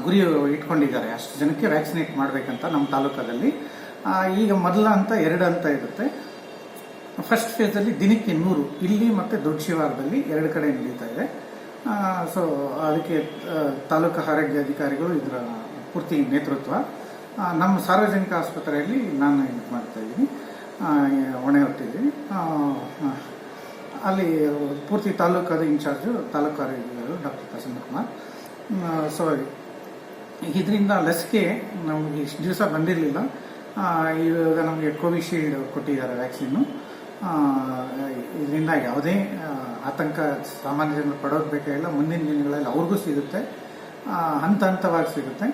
ಗುರಿ ಇಟ್ಕೊಂಡಿದ್ದಾರೆ. ಅಷ್ಟು ಜನಕ್ಕೆ ವ್ಯಾಕ್ಸಿನೇಟ್ ಮಾಡಬೇಕಂತ ನಮ್ಮ ತಾಲೂಕಲ್ಲಿ. ಈಗ ಮೊದಲ ಹಂತ 2 ಹಂತ ಇರುತ್ತೆ. ಫಸ್ಟ್ ಫೇಸಲ್ಲಿ ದಿನಕ್ಕೆ 100 ಇಲ್ಲಿ ಮತ್ತು ದೊಡ್ಡ ಶಿವಾರದಲ್ಲಿ 2 ಕಡೆ ನಡೀತಾ ಇದೆ. ಸೊ ಅದಕ್ಕೆ ತಾಲೂಕು ಆರೋಗ್ಯ ಅಧಿಕಾರಿಗಳು ಇದರ ಪೂರ್ತಿ ನೇತೃತ್ವ. ನಮ್ಮ ಸಾರ್ವಜನಿಕ ಆಸ್ಪತ್ರೆಯಲ್ಲಿ ನಾನು ಇದು ಮಾಡ್ತಾ ಇದ್ದೀನಿ, ಹೊಣೆ ಹೊತ್ತಿದ್ದೀನಿ. ಅಲ್ಲಿ ಪೂರ್ತಿ ತಾಲೂಕಾದ ಇನ್ಚಾರ್ಜು ತಾಲೂಕು ಆರೋಗ್ಯಗಳು ಡಾಕ್ಟರ್ ಪ್ರಸನ್ನ ಕುಮಾರ್. ಸೊ ಇದರಿಂದ ಲಸಿಕೆ ನಮಗೆ ಇಷ್ಟು ದಿವಸ ಬಂದಿರಲಿಲ್ಲ. ಇವಾಗ ನಮಗೆ ಕೋವಿಶೀಲ್ಡ್ ಕೊಟ್ಟಿದ್ದಾರೆ ವ್ಯಾಕ್ಸಿನ್ನು. ಇದರಿಂದ ಯಾವುದೇ ಆತಂಕ ಸಾಮಾನ್ಯ ಜನರು ಪಡೋದು ಬೇಕಾಗಿಲ್ಲ. ಮುಂದಿನ ದಿನಗಳಲ್ಲಿ ಅವ್ರಿಗೂ ಸಿಗುತ್ತೆ, ಹಂತ ಹಂತವಾಗಿ ಸಿಗುತ್ತೆ.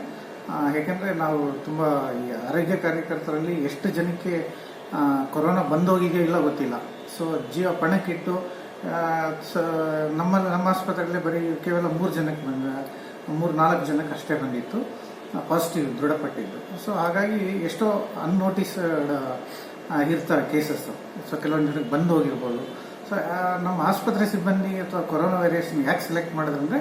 ಯಾಕೆಂದರೆ ನಾವು ತುಂಬ ಈ ಆರೋಗ್ಯ ಕಾರ್ಯಕರ್ತರಲ್ಲಿ ಎಷ್ಟು ಜನಕ್ಕೆ ಕೊರೋನಾ ಇಲ್ಲ ಗೊತ್ತಿಲ್ಲ. ಸೊ ಜೀವ ಪಣಕ್ಕಿಟ್ಟು ನಮ್ಮ ಆಸ್ಪತ್ರೆಯಲ್ಲಿ ಬರೀ ಕೇವಲ 3 ಜನಕ್ಕೆ 3-4 ಜನಕ್ಕೆ ಅಷ್ಟೇ ಬಂದಿತ್ತು ಪಾಸಿಟಿವ್ ದೃಢಪಟ್ಟಿದ್ದು. ಸೊ ಹಾಗಾಗಿ ಎಷ್ಟೋ ಅನ್ನೋಟಿಸ್ಡ್ ಇರ್ತಾರೆ ಕೇಸಸ್ಸು. ಸೊ ಕೆಲವೊಂದು ಜನಕ್ಕೆ ಬಂದು ಹೋಗಿರ್ಬೋದು. ಸೊ ನಮ್ಮ ಆಸ್ಪತ್ರೆ ಸಿಬ್ಬಂದಿ ಅಥವಾ ಕೊರೋನಾ ವೈರಸ್ನ ಯಾಕೆ ಸೆಲೆಕ್ಟ್ ಮಾಡಿದ್ರಂದ್ರೆ,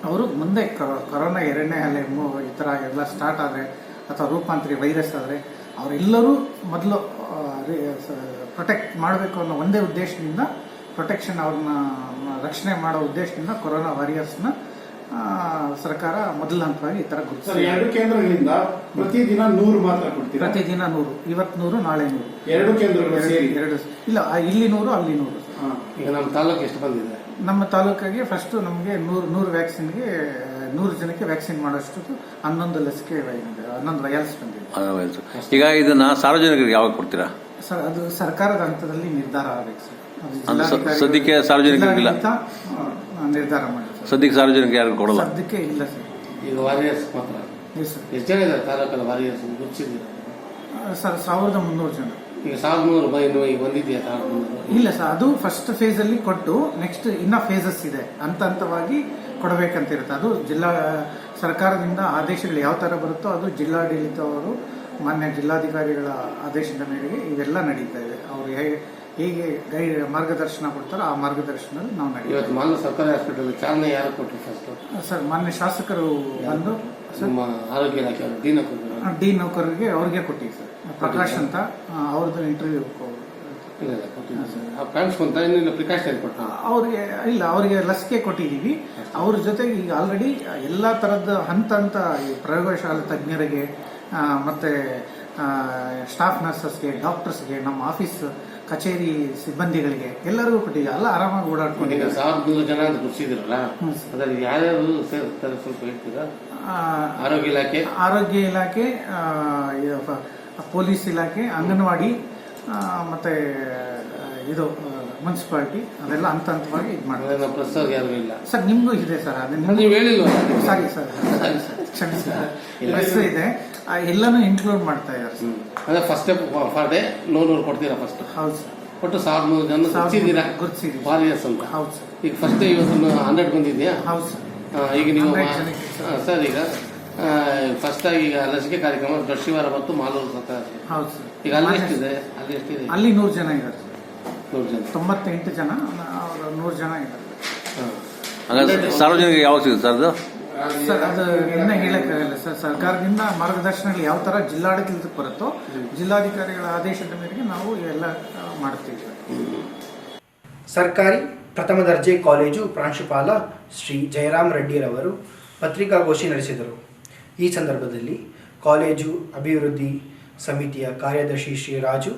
ಅವರು ಮುಂದೆ ಕೊರೋನಾ 2ನೇ ಅಲೆ ಈ ಥರ ಎಲ್ಲ ಸ್ಟಾರ್ಟ್ ಆದರೆ ಅಥವಾ ರೂಪಾಂತರಿ ವೈರಸ್ ಆದರೆ ಅವರೆಲ್ಲರೂ ಮೊದಲು ಪ್ರೊಟೆಕ್ಟ್ ಮಾಡಬೇಕು ಅನ್ನೋ ಒಂದೇ ಉದ್ದೇಶದಿಂದ, ಪ್ರೊಟೆಕ್ಷನ್ ಅವ್ರನ್ನ ರಕ್ಷಣೆ ಮಾಡೋ ಉದ್ದೇಶದಿಂದ ಕೊರೋನಾ ವಾರಿಯರ್ಸ್ನ ಸರ್ಕಾರ ಮೊದಲ ಹಂತವಾಗಿ ಈ ತರ ಸರ್, ಗುರುತಿಸಿದೆ. 2 ಕೇಂದ್ರಗಳಿಂದ ಪ್ರತಿದಿನ 100 ಮಾತ್ರ ಕೊಡ್ತೀರಾ? ಪ್ರತಿದಿನ 100, ಇವತ್ತು 100, ನಾಳೆ 100. 2 ಕೇಂದ್ರಗಳು ಸೇರಿ? ಎರಡು ಇಲ್ಲ, ಇಲ್ಲಿ 100, ಅಲ್ಲಿ 100. ಈಗ ನಮ್ಮ ತಾಲೂಕು ಎಷ್ಟು ಬಂದಿದೆ? ನಮ್ಮ ತಾಲೂಕಿಗೆ ಫಸ್ಟ್ ನಮಗೆ 100 ವ್ಯಾಕ್ಸಿನ್ಗೆ 100 ಜನಕ್ಕೆ ವ್ಯಾಕ್ಸಿನ್ ಮಾಡೋಷ್ಟು 11 ಲಸಿಕೆ 11 ವಯಲ್ಸ್ ಬಂದಿದೆ. ಈಗ ಇದನ್ನ ಸಾರ್ವಜನಿಕರಿಗೆ ಯಾವಾಗ ಕೊಡ್ತೀರಾ ಸರ್? ಅದು ಸರ್ಕಾರದ ಹಂತದಲ್ಲಿ ನಿರ್ಧಾರ ಆಗಬೇಕು ಸರ್. ಅದು ಅಂದ್ರೆ ಜಿಲ್ಲಾಧಿಕಾರಿಗಳು- ಸದ್ಯಕ್ಕೆ ಸಾರ್ವಜನಿಕರಿಗಿಲ್ಲ? ಜಿಲ್ಲಾಡಳಿತ ನಿರ್ಧಾರ ಮಾಡಿ ಸರ್. ಸದ್ಯಕ್ಕೆ ಸಾರ್ವಜನಿಕರಿಗೆ ಯಾರಿಗೂ ಕೊಡಲ್ಲ? ಸದ್ಯಕ್ಕೆ ಇಲ್ಲ ಸರ್. ಈಗ ವಾರಿಯರ್ಸ್ ಮಾತ್ರ? Yes sir. ಎಷ್ಟು ಜನ ಇದ್ದಾರೆ ತಾಲೂಕಲ್ಲಿ ವಾರಿಯರ್ಸ್ ಗುರುತಿಸಿದ್ದೀರಾ? ಸರ್ 1300 ಜನ. ಈಗ 1300 ಈಗ ಬಂದಿದೆಯಾ? 1300 ಇಲ್ಲ ಸರ್, ಅದು ಫಸ್ಟ್ ಫೇಸ್ ಅಲ್ಲಿ ಕೊಟ್ಟು ನೆಕ್ಸ್ಟ್ ಇನ್ನ ಫೇಸಸ್ ಇದೆ, ಹಂತ ಹಂತವಾಗಿ ಕೊಡಬೇಕಂತ ಇರುತ್ತೆ. ಅದು ಜಿಲ್ಲಾ ಸರ್ಕಾರದಿಂದ ಆದೇಶಗಳು ಯಾವ ತರ ಬರುತ್ತೋ ಅದು ಜಿಲ್ಲಾಡಳಿತ ಅವರು ಮಾನ್ಯ ಜಿಲ್ಲಾಧಿಕಾರಿಗಳ ಆದೇಶದ ಮೇರೆಗೆ ಇವೆಲ್ಲ ನಡೀತಾ ಇದೆ. ಅವರು ಹೇಗೆ ಮಾರ್ಗದರ್ಶನ ಕೊಡ್ತಾರೋ ಆ ಮಾರ್ಗದರ್ಶನದಲ್ಲಿ ನಾವು ನಡೀತೀವಿ. ಇವತ್ತು ಮಾನ್ಯ ಸರ್ಕಾರಿ ಹಾಸ್ಪಿಟಲ್ ಚಾಲನೆ ಯಾರು ಕೊಟ್ಟರು ಫಸ್ಟ್? ಸರ್ ಮಾನ್ಯ ಶಾಸಕರು ಬಂದು ನಮ್ಮ ಆರೋಗ್ಯ ಇಲಾಖೆ ಡಿ ನೌಕರರಿಗೆ ಅವ್ರಿಗೆ ಕೊಟ್ಟಿವಿ ಸರ್. ಪ್ರಕಾಶ್ ಅಂತ ಅವ್ರದ್ದು ಇಂಟರ್ವ್ಯೂ ಕಾಣಿಸ್ಕೊಂತ ಪ್ರಿಕಾಷನ್ ಕೊಟ್ಟ ಅವ್ರಿಗೆ ಇಲ್ಲ, ಅವರಿಗೆ ಲಸಿಕೆ ಕೊಟ್ಟಿದ್ದೀವಿ. ಅವ್ರ ಜೊತೆಗೆ ಈಗ ಆಲ್ರೆಡಿ ಎಲ್ಲಾ ತರದ ಹಂತ ಹಂತ ಈ ಪ್ರಯೋಗಶಾಲೆ ತಜ್ಞರಿಗೆ ಮತ್ತೆ ಸ್ಟಾಫ್ ನರ್ಸಸ್ಗೆ, ಡಾಕ್ಟರ್ಸ್ಗೆ, ನಮ್ಮ ಆಫೀಸ್ ಕಚೇರಿ ಸಿಬ್ಬಂದಿಗಳಿಗೆ ಎಲ್ಲರಿಗೂ ಕೊಟ್ಟಿದ್ದೀವಿ. ಎಲ್ಲ ಆರಾಮಾಗಿ ಓಡಾಡ್ಕೊಂಡಿದ್ದೀವಿ. 1100 ಜನ ಅಂತ ಗುರುತಿಸಿದ್ರಲ್ಲ, ಅದರಲ್ಲಿ ಯಾರ್ಯಾರು ಸೇರ್ತಾರೆ ಸ್ವಲ್ಪ ಹೇಳ್ತೀರಾ? ಆರೋಗ್ಯ ಇಲಾಖೆ, ಪೊಲೀಸ್ ಇಲಾಖೆ, ಅಂಗನವಾಡಿ, ಮತ್ತೆ ಇದು ಮುನ್ಸಿಪಾಲಿಟಿ, ಅದೆಲ್ಲ ಹಂತ ಹಂತವಾಗಿ ಇದು ಮಾಡ್ತಾರೆ ಸರ್. ನಿಮ್ಗೂ ಇದೆ ಸರ್, ನೀವು ಹೇಳಿಲ್ವ? ಸಾರಿ ಸರ್, ಕ್ಷಮಿಸಿ, ಪ್ರೆಸ್ ಇದೆ, ಎಲ್ಲಾನು ಇನ್ಕ್ಲೂಡ್ ಮಾಡ್ತಾ ಇದ್ದಾರೆ ಸರ್. ಅದೇ ಫಸ್ಟ್ ಸ್ಟೆಪ್ ಫಾರ್ ಡೇ 100 ಕೊಡ್ತೀರಾ ಫಸ್ಟ್? ಹೌದು ಸರ್. ಒಟ್ಟು 1300 ಜನ ಗುರುತಿಸಿದ್ದೀವಿ ವಾರಿಯರ್ಸ್ ಅಂತ. ಹೌದು ಸರ್. ಈಗ ಫಸ್ಟ್ ಇವತ್ತು 100 ಬಂದಿದ್ಯಾ? ಹೌದು ಸರ್. ಈಗ ನೀವು 100 ಜನಕ್ಕೆ ಸರ್ ಈಗ ಫಸ್ಟ್ ಆಗಿ ಈಗ ಲಸಿಕೆ ಕಾರ್ಯಕ್ರಮ ದೊಡ್ಡಶಿವಾರ ಮತ್ತು ಮಾಲೂರು ಸರ್ಕಾರ. ಹೌದು ಸರ್. ಈಗ ಅಲ್ಲಿ ಎಷ್ಟಿದೆ? ಅಲ್ಲಿ 100 ಜನ ಇದ್ದಾರೆ ಸರ್. 100 ಜನ, 98 ಜನ, ಅವರು 100 ಜನ ಇದ್ದಾರೆ ಹಾಗಾದ್ರೆ ಸಾರ್ವಜನಿಕರಿಗೆ ಯಾವಾಗ ಸಿಗುತ್ತೆ ಸರ್ ಅದು? ಸರ್ ಅದು ಇನ್ನ ಹೇಳಕ್ಕಾಗಲ್ಲ ಸರ್. ಸರ್ಕಾರದಿಂದ ಮಾರ್ಗದರ್ಶನಗಳು ಯಾವ ತರ ಜಿಲ್ಲಾಡಳಿತಕ್ಕೆ ಬರುತ್ತೋ ಜಿಲ್ಲಾಧಿಕಾರಿಗಳ ಆದೇಶದ ಮೇರೆಗೆ ನಾವು ಎಲ್ಲ ಮಾಡ್ತೀವಿ. ಸರ್ಕಾರಿ ಪ್ರಥಮ ದರ್ಜೆ ಕಾಲೇಜು ಪ್ರಾಂಶುಪಾಲ ಶ್ರೀ ಜಯರಾಮ್ ರೆಡ್ಡಿರವರು ಪತ್ರಿಕಾಗೋಷ್ಠಿ ನಡೆಸಿದರು. ಈ ಸಂದರ್ಭದಲ್ಲಿ ಕಾಲೇಜು ಅಭಿವೃದ್ಧಿ ಸಮಿತಿಯ ಕಾರ್ಯದರ್ಶಿ ಶ್ರೀ ರಾಜು,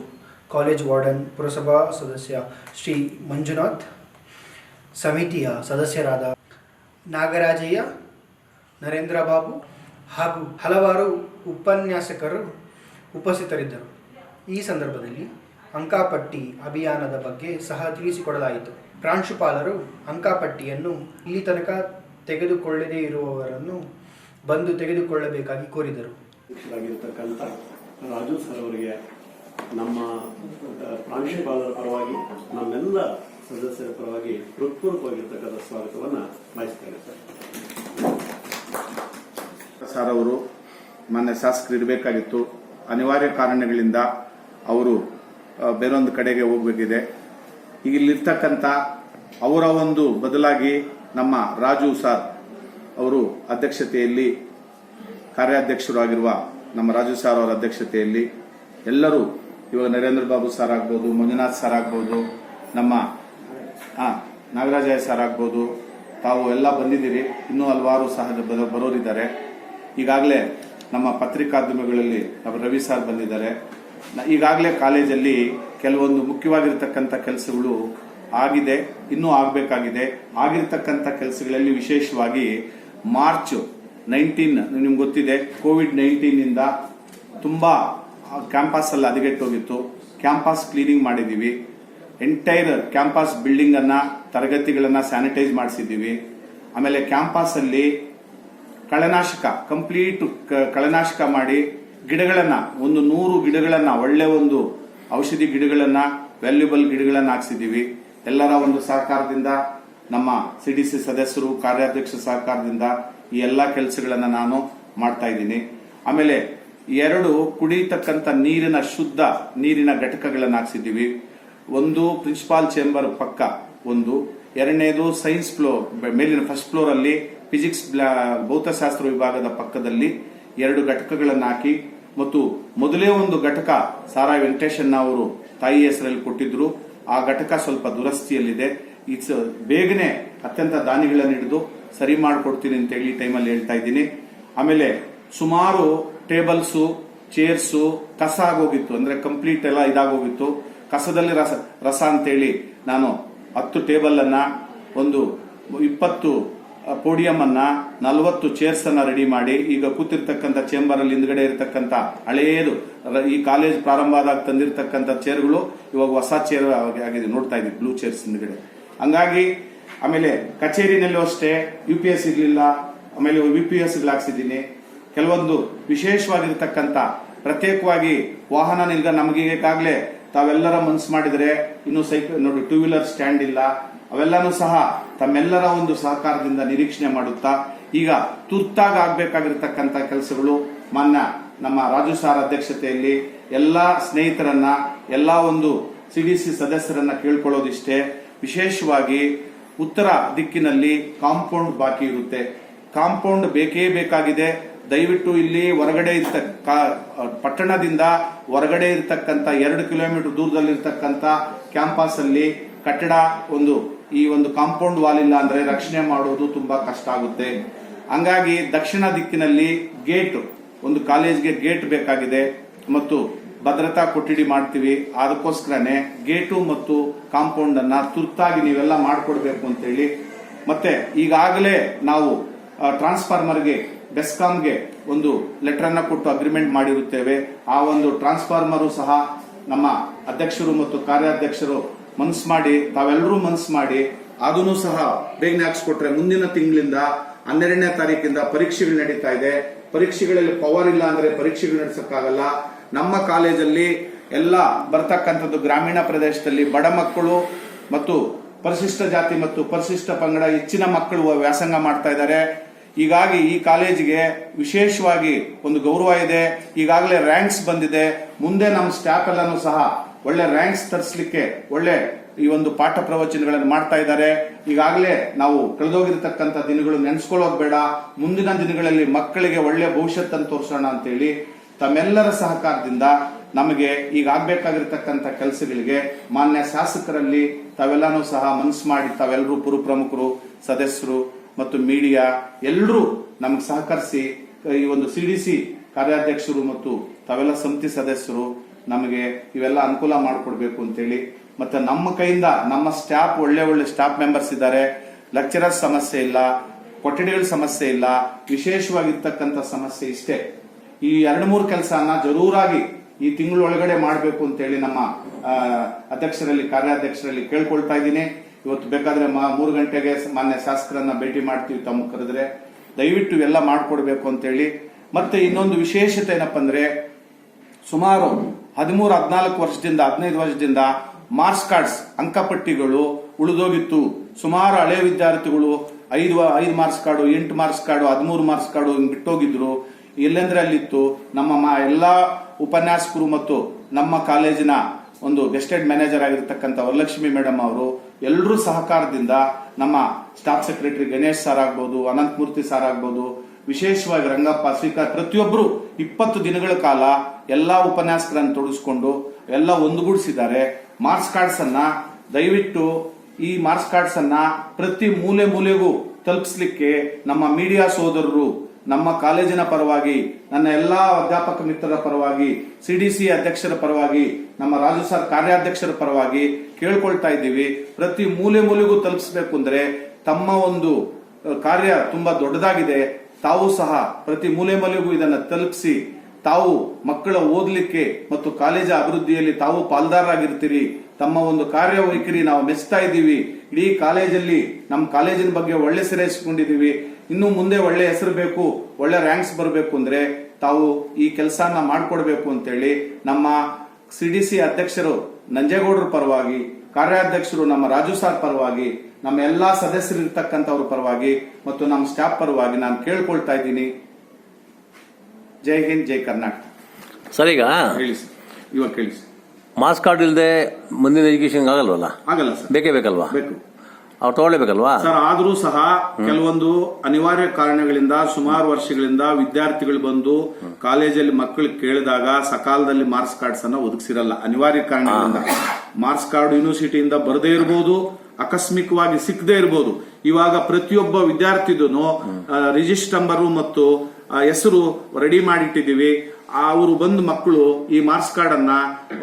ಕಾಲೇಜ್ ವಾರ್ಡನ್, ಪುರಸಭಾ ಸದಸ್ಯ ಶ್ರೀ ಮಂಜುನಾಥ್, ಸಮಿತಿಯ ಸದಸ್ಯರಾದ ನಾಗರಾಜಯ್ಯ, ನರೇಂದ್ರ ಬಾಬು ಹಾಗೂ ಹಲವಾರು ಉಪನ್ಯಾಸಕರು ಉಪಸ್ಥಿತರಿದ್ದರು. ಈ ಸಂದರ್ಭದಲ್ಲಿ ಅಂಕಾಪಟ್ಟಿ ಅಭಿಯಾನದ ಬಗ್ಗೆ ಸಹ ತಿಳಿಸಿಕೊಡಲಾಯಿತು. ಪ್ರಾಂಶುಪಾಲರು ಅಂಕಾಪಟ್ಟಿಯನ್ನು ಇಲ್ಲಿ ತನಕ ತೆಗೆದುಕೊಳ್ಳದೇ ಇರುವವರನ್ನು ಬಂದು ತೆಗೆದುಕೊಳ್ಳಬೇಕಾಗಿ ಕೋರಿದರು. ಆಗಿರತಕ್ಕಂಥ ರಾಜು ಸರ್ ಅವರಿಗೆ ನಮ್ಮ ಪ್ರಾಂಶುಪಾಲರ ಪರವಾಗಿ, ನಮ್ಮೆಲ್ಲ ಸದಸ್ಯರ ಪರವಾಗಿ ಹೃತ್ಪೂರ್ವಕವಾಗಿರ್ತಕ್ಕಂಥ ಸ್ವಾಗತವನ್ನು ಬಯಸ್ತೇನೆ ಸರ್. ಅವರು ಮಾನ್ಯ ಶಾಸಕರು ಇರಬೇಕಾಗಿತ್ತು, ಅನಿವಾರ್ಯ ಕಾರಣಗಳಿಂದ ಅವರು ಬೇರೊಂದು ಕಡೆಗೆ ಹೋಗಬೇಕಿದೆ. ಈಗ ಇಲ್ಲಿರ್ತಕ್ಕಂಥ ಅವರ ಒಂದು ಬದಲಾಗಿ ನಮ್ಮ ರಾಜು ಸರ್ ಅವರು ಅಧ್ಯಕ್ಷತೆಯಲ್ಲಿ, ಕಾರ್ಯಾಧ್ಯಕ್ಷರಾಗಿರುವ ನಮ್ಮ ರಾಜು ಸರ್ ಅವರ ಅಧ್ಯಕ್ಷತೆಯಲ್ಲಿ ಎಲ್ಲರೂ, ಇವಾಗ ನರೇಂದ್ರ ಬಾಬು ಸರ್ ಆಗ್ಬೋದು, ಮಂಜುನಾಥ್ ಸರ್ ಆಗ್ಬೋದು, ನಮ್ಮ ನಾಗರಾಜಯ್ಯ ಸರ್ ಆಗ್ಬೋದು, ತಾವು ಎಲ್ಲ ಬಂದಿದ್ದೀರಿ. ಇನ್ನೂ ಹಲವಾರು ಸಹ ಬರೋರಿದ್ದಾರೆ. ಈಗಾಗಲೇ ನಮ್ಮ ಪತ್ರಿಕಾದ್ಯಮಗಳಲ್ಲಿ ನಮ್ಮ ರವಿ ಸರ್ ಬಂದಿದ್ದಾರೆ. ಈಗಾಗಲೇ ಕಾಲೇಜಲ್ಲಿ ಕೆಲವೊಂದು ಮುಖ್ಯವಾಗಿರ್ತಕ್ಕಂಥ ಕೆಲಸಗಳು ಆಗಿದೆ, ಇನ್ನೂ ಆಗಬೇಕಾಗಿದೆ. ಆಗಿರ್ತಕ್ಕಂಥ ಕೆಲಸಗಳಲ್ಲಿ ವಿಶೇಷವಾಗಿ ಮಾರ್ಚ್ 19 ನಿಮ್ಗೆ ಗೊತ್ತಿದೆ, ಕೋವಿಡ್-19 ಇಂದ ತುಂಬಾ ಕ್ಯಾಂಪಸ್ ಅಲ್ಲಿ ಹದಗೆಟ್ಟೋಗಿತ್ತು. ಕ್ಯಾಂಪಸ್ ಕ್ಲೀನಿಂಗ್ ಮಾಡಿದೀವಿ. ಎಂಟೈರ್ ಕ್ಯಾಂಪಸ್ ಬಿಲ್ಡಿಂಗ್ ಅನ್ನ, ತರಗತಿಗಳನ್ನ ಸ್ಯಾನಿಟೈಸ್ ಮಾಡಿಸಿದ್ದೀವಿ. ಆಮೇಲೆ ಕ್ಯಾಂಪಸ್ ಅಲ್ಲಿ ಕಳೆನಾಶಕ, ಕಂಪ್ಲೀಟ್ ಕಳೆನಾಶಕ ಮಾಡಿ ಗಿಡಗಳನ್ನ, 100 ಗಿಡಗಳನ್ನ, ಒಳ್ಳೆ ಒಂದು ಔಷಧಿ ಗಿಡಗಳನ್ನ, ವ್ಯಾಲ್ಯೂಬಲ್ ಗಿಡಗಳನ್ನ ಹಾಕ್ಸಿದ್ದೀವಿ. ಎಲ್ಲರ ಒಂದು ಸಹಕಾರದಿಂದ, ನಮ್ಮ ಸಿಡಿಸಿ ಸದಸ್ಯರು, ಕಾರ್ಯಾಧ್ಯಕ್ಷ ಸಹಕಾರದಿಂದ ಈ ಎಲ್ಲಾ ಕೆಲಸಗಳನ್ನ ನಾನು ಮಾಡ್ತಾ ಇದ್ದೀನಿ. ಆಮೇಲೆ 2 ಕುಡಿಯತಕ್ಕಂಥ ನೀರಿನ ಶುದ್ಧ ನೀರಿನ ಘಟಕಗಳನ್ನು ಹಾಕ್ಸಿದ್ದೀವಿ. ಒಂದು ಪ್ರಿನ್ಸಿಪಾಲ್ ಚೇಂಬರ್ ಪಕ್ಕ ಒಂದು, ಎರಡನೇದು ಸೈನ್ಸ್ ಫ್ಲೋರ್ ಮೇಲಿನ ಫಸ್ಟ್ ಫ್ಲೋರ್ ಅಲ್ಲಿ ಫಿಸಿಕ್ಸ್ ಭೌತಶಾಸ್ತ್ರ ವಿಭಾಗದ ಪಕ್ಕದಲ್ಲಿ 2 ಘಟಕಗಳನ್ನು ಹಾಕಿ, ಮತ್ತು ಮೊದಲೇ ಒಂದು ಘಟಕ ಸಾರಾ ವೆಂಕಟೇಶಣ್ಣ ಅವರು ತಾಯಿ ಹೆಸರಲ್ಲಿ ಕೊಟ್ಟಿದ್ರು. ಆ ಘಟಕ ಸ್ವಲ್ಪ ದುರಸ್ತಿಯಲ್ಲಿದೆ. ಬೇಗನೆ ಅತ್ಯಂತ ದಾನಿಗಳನ್ನು ಹಿಡಿದು ಸರಿ ಮಾಡಿಕೊಡ್ತೀನಿ ಅಂತೇಳಿ ಈ ಟೈಮಲ್ಲಿ ಹೇಳ್ತಾ ಇದ್ದೀನಿ. ಆಮೇಲೆ ಸುಮಾರು ಟೇಬಲ್ಸು, ಚೇರ್ಸು ಕಸ ಆಗೋಗಿತ್ತು, ಅಂದ್ರೆ ಕಂಪ್ಲೀಟ್ ಎಲ್ಲ ಇದಾಗೋಗಿತ್ತು. ಕಸದಲ್ಲಿ ರಸ ಅಂತೇಳಿ ನಾನು 10 ಟೇಬಲ್ ಅನ್ನ, ಒಂದು 20 ಪೋಡಿಯಂ ಅನ್ನ, 40 ಚೇರ್ಸ್ ಅನ್ನ ರೆಡಿ ಮಾಡಿ ಈಗ ಕೂತಿರ್ತಕ್ಕಂಥ ಚೇಂಬರ್ ಅಲ್ಲಿ ಹಿಂದ್ಗಡೆ ಇರತಕ್ಕಂಥ ಹಳೆಯದು ಈ ಕಾಲೇಜ್ ಪ್ರಾರಂಭ ಆದಾಗ ತಂದಿರತಕ್ಕಂಥ ಚೇರ್ಗಳು ಇವಾಗ ಹೊಸ ಚೇರ್ ಆಗಿದೆ, ನೋಡ್ತಾ ಇದ್ದೀವಿ ಬ್ಲೂ ಚೇರ್ಸ್ ಹಿಂದ್ಗಡೆ. ಹಂಗಾಗಿ ಆಮೇಲೆ ಕಚೇರಿನಲ್ಲೂ ಅಷ್ಟೇ UPS ಇರ್ಲಿಲ್ಲ, ಆಮೇಲೆ VPS ಹಾಕ್ಸಿದ್ದೀನಿ. ಕೆಲವೊಂದು ವಿಶೇಷವಾಗಿರ್ತಕ್ಕಂಥ ಪ್ರತ್ಯೇಕವಾಗಿ ವಾಹನ ನಿಲ್ಗ ನಮಗೆ ಈಗಾಗಲೇ ತಾವೆಲ್ಲರ ಮನಸ್ಸು ಮಾಡಿದ್ರೆ ಇನ್ನು ಸೈಕಲ್ ನೋಡಿ 2 ವೀಲರ್ ಸ್ಟ್ಯಾಂಡ್ ಇಲ್ಲ, ಅವೆಲ್ಲಾನು ಸಹ ತಮ್ಮೆಲ್ಲರ ಒಂದು ಸಹಕಾರದಿಂದ ನಿರೀಕ್ಷಣೆ ಮಾಡುತ್ತಾ ಈಗ ತುರ್ತಾಗಿ ಆಗ್ಬೇಕಾಗಿರ್ತಕ್ಕಂಥ ಕೆಲಸಗಳು ಮಾನ್ಯ ನಮ್ಮ ರಾಜು ಸಾರ್ ಅಧ್ಯಕ್ಷತೆಯಲ್ಲಿ ಎಲ್ಲಾ ಸ್ನೇಹಿತರನ್ನ, ಎಲ್ಲಾ ಒಂದು CDC ಸದಸ್ಯರನ್ನ ಕೇಳ್ಕೊಳ್ಳೋದಿಷ್ಟೇ. ವಿಶೇಷವಾಗಿ ಉತ್ತರ ದಿಕ್ಕಿನಲ್ಲಿ ಕಾಂಪೌಂಡ್ ಬಾಕಿ ಇರುತ್ತೆ, ಕಾಂಪೌಂಡ್ ಬೇಕೇ ಬೇಕಾಗಿದೆ. ದಯವಿಟ್ಟು ಇಲ್ಲಿ ಹೊರಗಡೆ ಪಟ್ಟಣದಿಂದ ಹೊರಗಡೆ ಇರತಕ್ಕಂತ 2 ಕಿಲೋಮೀಟರ್ ದೂರದಲ್ಲಿರ್ತಕ್ಕಂಥ ಕ್ಯಾಂಪಸ್ ಅಲ್ಲಿ ಕಟ್ಟಡ ಈ ಒಂದು ಕಾಂಪೌಂಡ್ ವಾಲ್ ಇಲ್ಲ ಅಂದ್ರೆ ರಕ್ಷಣೆ ಮಾಡೋದು ತುಂಬಾ ಕಷ್ಟ ಆಗುತ್ತೆ. ಹಂಗಾಗಿ ದಕ್ಷಿಣ ದಿಕ್ಕಿನಲ್ಲಿ ಗೇಟ್, ಒಂದು ಕಾಲೇಜ್ಗೆ ಗೇಟ್ ಬೇಕಾಗಿದೆ ಮತ್ತು ಭದ್ರತಾ ಕೊಠಡಿ ಮಾಡ್ತೀವಿ. ಅದಕ್ಕೋಸ್ಕರನೇ ಗೇಟು ಮತ್ತು ಕಾಂಪೌಂಡ್ ಅನ್ನ ತುರ್ತಾಗಿ ನೀವೆಲ್ಲ ಮಾಡಿಕೊಡ್ಬೇಕು ಅಂತೇಳಿ. ಮತ್ತೆ ಈಗಾಗಲೇ ನಾವು ಟ್ರಾನ್ಸ್ಫಾರ್ಮರ್ಗೆ ಬೆಸ್ಕಾಂಗೆ ಒಂದು ಲೆಟರ್ ಅನ್ನ ಕೊಟ್ಟು ಅಗ್ರಿಮೆಂಟ್ ಮಾಡಿರುತ್ತೇವೆ. ಆ ಒಂದು ಟ್ರಾನ್ಸ್ಫಾರ್ಮರು ಸಹ ನಮ್ಮ ಅಧ್ಯಕ್ಷರು ಮತ್ತು ಕಾರ್ಯಾಧ್ಯಕ್ಷರು ಮನಸ್ಸು ಮಾಡಿ, ತಾವೆಲ್ಲರೂ ಮನಸ್ಸು ಮಾಡಿ ಅದನ್ನು ಸಹ ಬೇಗನೆ ಹಾಕ್ಸ್ಕೊಟ್ರೆ ಮುಂದಿನ ತಿಂಗಳಿಂದ 12ನೇ ತಾರೀಕಿಂದ ಪರೀಕ್ಷೆಗಳು ನಡೀತಾ ಇದೆ. ಪರೀಕ್ಷೆಗಳಲ್ಲಿ ಪವರ್ ಇಲ್ಲ ಅಂದ್ರೆ ಪರೀಕ್ಷೆಗಳು ನಡೆಸಕ್ಕಾಗಲ್ಲ. ನಮ್ಮ ಕಾಲೇಜಲ್ಲಿ ಎಲ್ಲ ಬರ್ತಕ್ಕಂಥದ್ದು ಗ್ರಾಮೀಣ ಪ್ರದೇಶದಲ್ಲಿ ಬಡ ಮಕ್ಕಳು ಮತ್ತು ಪರಿಶಿಷ್ಟ ಜಾತಿ ಮತ್ತು ಪರಿಶಿಷ್ಟ ಪಂಗಡ ಹೆಚ್ಚಿನ ಮಕ್ಕಳು ವ್ಯಾಸಂಗ ಮಾಡ್ತಾ ಇದ್ದಾರೆ. ಹೀಗಾಗಿ ಈ ಕಾಲೇಜಿಗೆ ವಿಶೇಷವಾಗಿ ಒಂದು ಗೌರವ ಇದೆ. ಈಗಾಗಲೇ ರ್ಯಾಂಕ್ಸ್ ಬಂದಿದೆ. ಮುಂದೆ ನಮ್ಮ ಸ್ಟಾಫ್ ಎಲ್ಲಾನು ಸಹ ಒಳ್ಳೆ ರ್ಯಾಂಕ್ಸ್ ತರಿಸಲಿಕ್ಕೆ ಒಳ್ಳೆ ಈ ಒಂದು ಪಾಠ ಪ್ರವಚನಗಳನ್ನು ಮಾಡ್ತಾ ಇದ್ದಾರೆ. ಈಗಾಗಲೇ ನಾವು ಕಳೆದೋಗಿರ್ತಕ್ಕಂಥ ದಿನಗಳು ನೆನೆಸ್ಕೊಳ್ಳೋದು ಬೇಡ, ಮುಂದಿನ ದಿನಗಳಲ್ಲಿ ಮಕ್ಕಳಿಗೆ ಒಳ್ಳೆ ಭವಿಷ್ಯತ್ತನ್ನು ತೋರಿಸೋಣ ಅಂತೇಳಿ ತಮ್ಮೆಲ್ಲರ ಸಹಕಾರದಿಂದ ನಮಗೆ ಈಗ ಆಗ್ಬೇಕಾಗಿರ್ತಕ್ಕಂಥ ಕೆಲಸಗಳಿಗೆ ಮಾನ್ಯ ಶಾಸಕರಲ್ಲಿ ತಾವೆಲ್ಲಾನು ಸಹ ಮನಸ್ಸು ಮಾಡಿ ತಾವೆಲ್ಲರೂ ಪುರಪ್ರಮುಖರು, ಸದಸ್ಯರು ಮತ್ತು ಮೀಡಿಯಾ ಎಲ್ಲರೂ ನಮಗೆ ಸಹಕರಿಸಿ ಈ ಒಂದು CDC ಕಾರ್ಯಾಧ್ಯಕ್ಷರು ಮತ್ತು ತಾವೆಲ್ಲ ಸಮಿತಿ ಸದಸ್ಯರು ನಮಗೆ ಇವೆಲ್ಲ ಅನುಕೂಲ ಮಾಡಿಕೊಡ್ಬೇಕು ಅಂತೇಳಿ. ಮತ್ತೆ ನಮ್ಮ ಕೈಯಿಂದ ನಮ್ಮ ಸ್ಟಾಫ್ ಒಳ್ಳೆ ಸ್ಟಾಫ್ ಮೆಂಬರ್ಸ್ ಇದ್ದಾರೆ. ಲೆಕ್ಚರರ್ಸ್ ಸಮಸ್ಯೆ ಇಲ್ಲ, ಕೊಠಡಿಗಳ ಸಮಸ್ಯೆ ಇಲ್ಲ, ವಿಶೇಷವಾಗಿರ್ತಕ್ಕಂಥ ಸಮಸ್ಯೆ ಇಷ್ಟೇ. ಈ 2-3 ಕೆಲಸನ ಜರೂರಾಗಿ ಈ ತಿಂಗಳೊಳಗಡೆ ಮಾಡಬೇಕು ಅಂತೇಳಿ ನಮ್ಮ ಅಧ್ಯಕ್ಷರಲ್ಲಿ, ಕಾರ್ಯಾಧ್ಯಕ್ಷರಲ್ಲಿ ಕೇಳ್ಕೊಳ್ತಾ ಇದ್ದೀನಿ. ಇವತ್ತು ಬೇಕಾದ್ರೆ 3 ಗಂಟೆಗೆ ಮಾನ್ಯ ಶಾಸಕರನ್ನ ಭೇಟಿ ಮಾಡ್ತೀವಿ, ತಮ್ಮ ಕರೆದ್ರೆ ದಯವಿಟ್ಟು ಇವೆಲ್ಲ ಮಾಡ್ಕೊಡ್ಬೇಕು ಅಂತೇಳಿ. ಮತ್ತೆ ಇನ್ನೊಂದು ವಿಶೇಷತೆ ಏನಪ್ಪಾ ಅಂದ್ರೆ, ಸುಮಾರು 13-14 ವರ್ಷದಿಂದ 15 ವರ್ಷದಿಂದ ಮಾರ್ಕ್ಸ್ ಕಾರ್ಡ್ಸ್ ಅಂಕಪಟ್ಟಿಗಳು ಉಳಿದೋಗಿತ್ತು. ಸುಮಾರು ಹಳೆ ವಿದ್ಯಾರ್ಥಿಗಳು 5 marks card, 8 marks card, 13 marks card ಹಿಂಗ್ ಬಿಟ್ಟೋಗಿದ್ರು. ಎಲ್ಲೆಂದ್ರೆ ಅಲ್ಲಿತ್ತು. ನಮ್ಮ ಎಲ್ಲಾ ಉಪನ್ಯಾಸಕರು ಮತ್ತು ನಮ್ಮ ಕಾಲೇಜಿನ ಒಂದು ಗೆಸ್ಟೆಡ್ ಮ್ಯಾನೇಜರ್ ಆಗಿರ್ತಕ್ಕಂಥ ವರಲಕ್ಷ್ಮಿ ಮೇಡಮ್ ಅವರು ಎಲ್ಲರೂ ಸಹಕಾರದಿಂದ ನಮ್ಮ ಸ್ಟಾಫ್ ಸೆಕ್ರೆಟರಿ ಗಣೇಶ್ ಸರ್ ಆಗ್ಬೋದು, ಅನಂತಮೂರ್ತಿ ಸರ್ ಆಗ್ಬೋದು, ವಿಶೇಷವಾಗಿ ರಂಗಪ್ಪ, ಶ್ರೀಕಾಂತ್, ಪ್ರತಿಯೊಬ್ಬರು 20 ದಿನಗಳ ಕಾಲ ಎಲ್ಲಾ ಉಪನ್ಯಾಸಕರನ್ನು ತೊಡಗಿಸಿಕೊಂಡು ಎಲ್ಲ ಒಂದುಗೂಡಿಸಿದ್ದಾರೆ. ಮಾರ್ಕ್ಸ್ ಕಾರ್ಡ್ಸ್ ಅನ್ನ ದಯವಿಟ್ಟು ಈ ಮಾರ್ಕ್ಸ್ ಕಾರ್ಡ್ಸ್ ಅನ್ನ ಪ್ರತಿ ಮೂಲೆಗೂ ತಲುಪಿಸಲಿಕ್ಕೆ ನಮ್ಮ ಮೀಡಿಯಾ ಸೋದರರು, ನಮ್ಮ ಕಾಲೇಜಿನ ಪರವಾಗಿ, ನನ್ನ ಎಲ್ಲಾ ಅಧ್ಯಾಪಕ ಮಿತ್ರರ ಪರವಾಗಿ, CDC ಅಧ್ಯಕ್ಷರ ಪರವಾಗಿ, ನಮ್ಮ ರಾಜು ಸರ್ ಕಾರ್ಯಾಧ್ಯಕ್ಷರ ಪರವಾಗಿ ಕೇಳ್ಕೊಳ್ತಾ ಇದ್ದೀವಿ. ಪ್ರತಿ ಮೂಲೆಗೂ ತಲುಪಿಸಬೇಕು ಅಂದ್ರೆ ತಮ್ಮ ಒಂದು ಕಾರ್ಯ ತುಂಬಾ ದೊಡ್ಡದಾಗಿದೆ. ತಾವು ಸಹ ಪ್ರತಿ ಮೂಲೆಗೂ ಇದನ್ನ ತಲುಪಿಸಿ ತಾವು ಮಕ್ಕಳ ಓದಲಿಕ್ಕೆ ಮತ್ತು ಕಾಲೇಜ ಅಭಿವೃದ್ಧಿಯಲ್ಲಿ ತಾವು ಪಾಲ್ದಾರರಾಗಿರ್ತೀರಿ. ತಮ್ಮ ಒಂದು ಕಾರ್ಯವೈಖರಿ ನಾವು ಮೆಚ್ಚುತ್ತಾ ಇದ್ದೀವಿ. ಇಡೀ ಕಾಲೇಜಲ್ಲಿ ನಮ್ಮ ಕಾಲೇಜಿನ ಬಗ್ಗೆ ಒಳ್ಳೆ ಸೆರೆಸ್ಕೊಂಡಿದ್ದೀವಿ. ಇನ್ನು ಮುಂದೆ ಒಳ್ಳೆ ಹೆಸರು ಬೇಕು, ಒಳ್ಳೆ ರ್ಯಾಂಕ್ಸ್ ಬರಬೇಕು ಅಂದ್ರೆ ತಾವು ಈ ಕೆಲಸನ ಮಾಡ್ಕೊಡ್ಬೇಕು ಅಂತೇಳಿ ನಮ್ಮ CDC ಅಧ್ಯಕ್ಷರು ನಂಜೇಗೌಡರ ಪರವಾಗಿ, ಕಾರ್ಯಾಧ್ಯಕ್ಷರು ನಮ್ಮ ರಾಜು ಸಾರ್ ಪರವಾಗಿ, ನಮ್ಮ ಎಲ್ಲಾ ಸದಸ್ಯರು ಇರ್ತಕ್ಕಂಥವ್ರ ಪರವಾಗಿ ಮತ್ತು ನಮ್ಮ ಸ್ಟಾಫ್ ಪರವಾಗಿ ನಾನು ಕೇಳ್ಕೊಳ್ತಾ ಇದ್ದೀನಿ. ಜೈ ಹಿಂದ್, ಜೈ ಕರ್ನಾಟಕ. ಸರ್, ಈಗ ಹೇಳಿ ಸರ್, ಇವಾಗ ಕೇಳಿ ಸರ್. ಮಾರ್ಕ್ಸ್ ಕಾರ್ಡ್ ಇಲ್ಲದೆ ಮುಂದಿನ ಎಜುಕೇಶನ್ ಆಗಲ್ವಲ್ಲ? ಆಗಲ್ಲ ಸರ್, ಬೇಕೇ ಬೇಕಲ್ವಾ? ಬೇಕು ಅವ್ರು ತಗೊಳ್ಳೇಬೇಕಲ್ವಾ ಸರ್? ಆದ್ರೂ ಸಹ ಕೆಲವೊಂದು ಅನಿವಾರ್ಯ ಕಾರಣಗಳಿಂದ ಸುಮಾರು ವರ್ಷಗಳಿಂದ ವಿದ್ಯಾರ್ಥಿಗಳು ಬಂದು ಕಾಲೇಜಲ್ಲಿ ಮಕ್ಕಳು ಕೇಳಿದಾಗ ಸಕಾಲದಲ್ಲಿ ಮಾರ್ಕ್ಸ್ ಕಾರ್ಡ್ಸ್ ಅನ್ನ ಒದಗಿಸಿರಲ್ಲ ಅನಿವಾರ್ಯ ಕಾರಣಗಳಿಂದ. ಮಾರ್ಕ್ಸ್ ಕಾರ್ಡ್ ಯೂನಿವರ್ಸಿಟಿಯಿಂದ ಬರದೇ ಇರಬಹುದು, ಆಕಸ್ಮಿಕವಾಗಿ ಸಿಕ್ಕದೇ ಇರಬಹುದು. ಇವಾಗ ಪ್ರತಿಯೊಬ್ಬ ವಿದ್ಯಾರ್ಥಿದೂ ರಿಜಿಸ್ಟರ್ ನಂಬರು ಮತ್ತು ಹೆಸರು ರೆಡಿ ಮಾಡಿಟ್ಟಿದ್ದೀವಿ. ಅವರು ಬಂದು ಮಕ್ಕಳು ಈ ಮಾರ್ಕ್ಸ್ ಕಾರ್ಡ್ ಅನ್ನ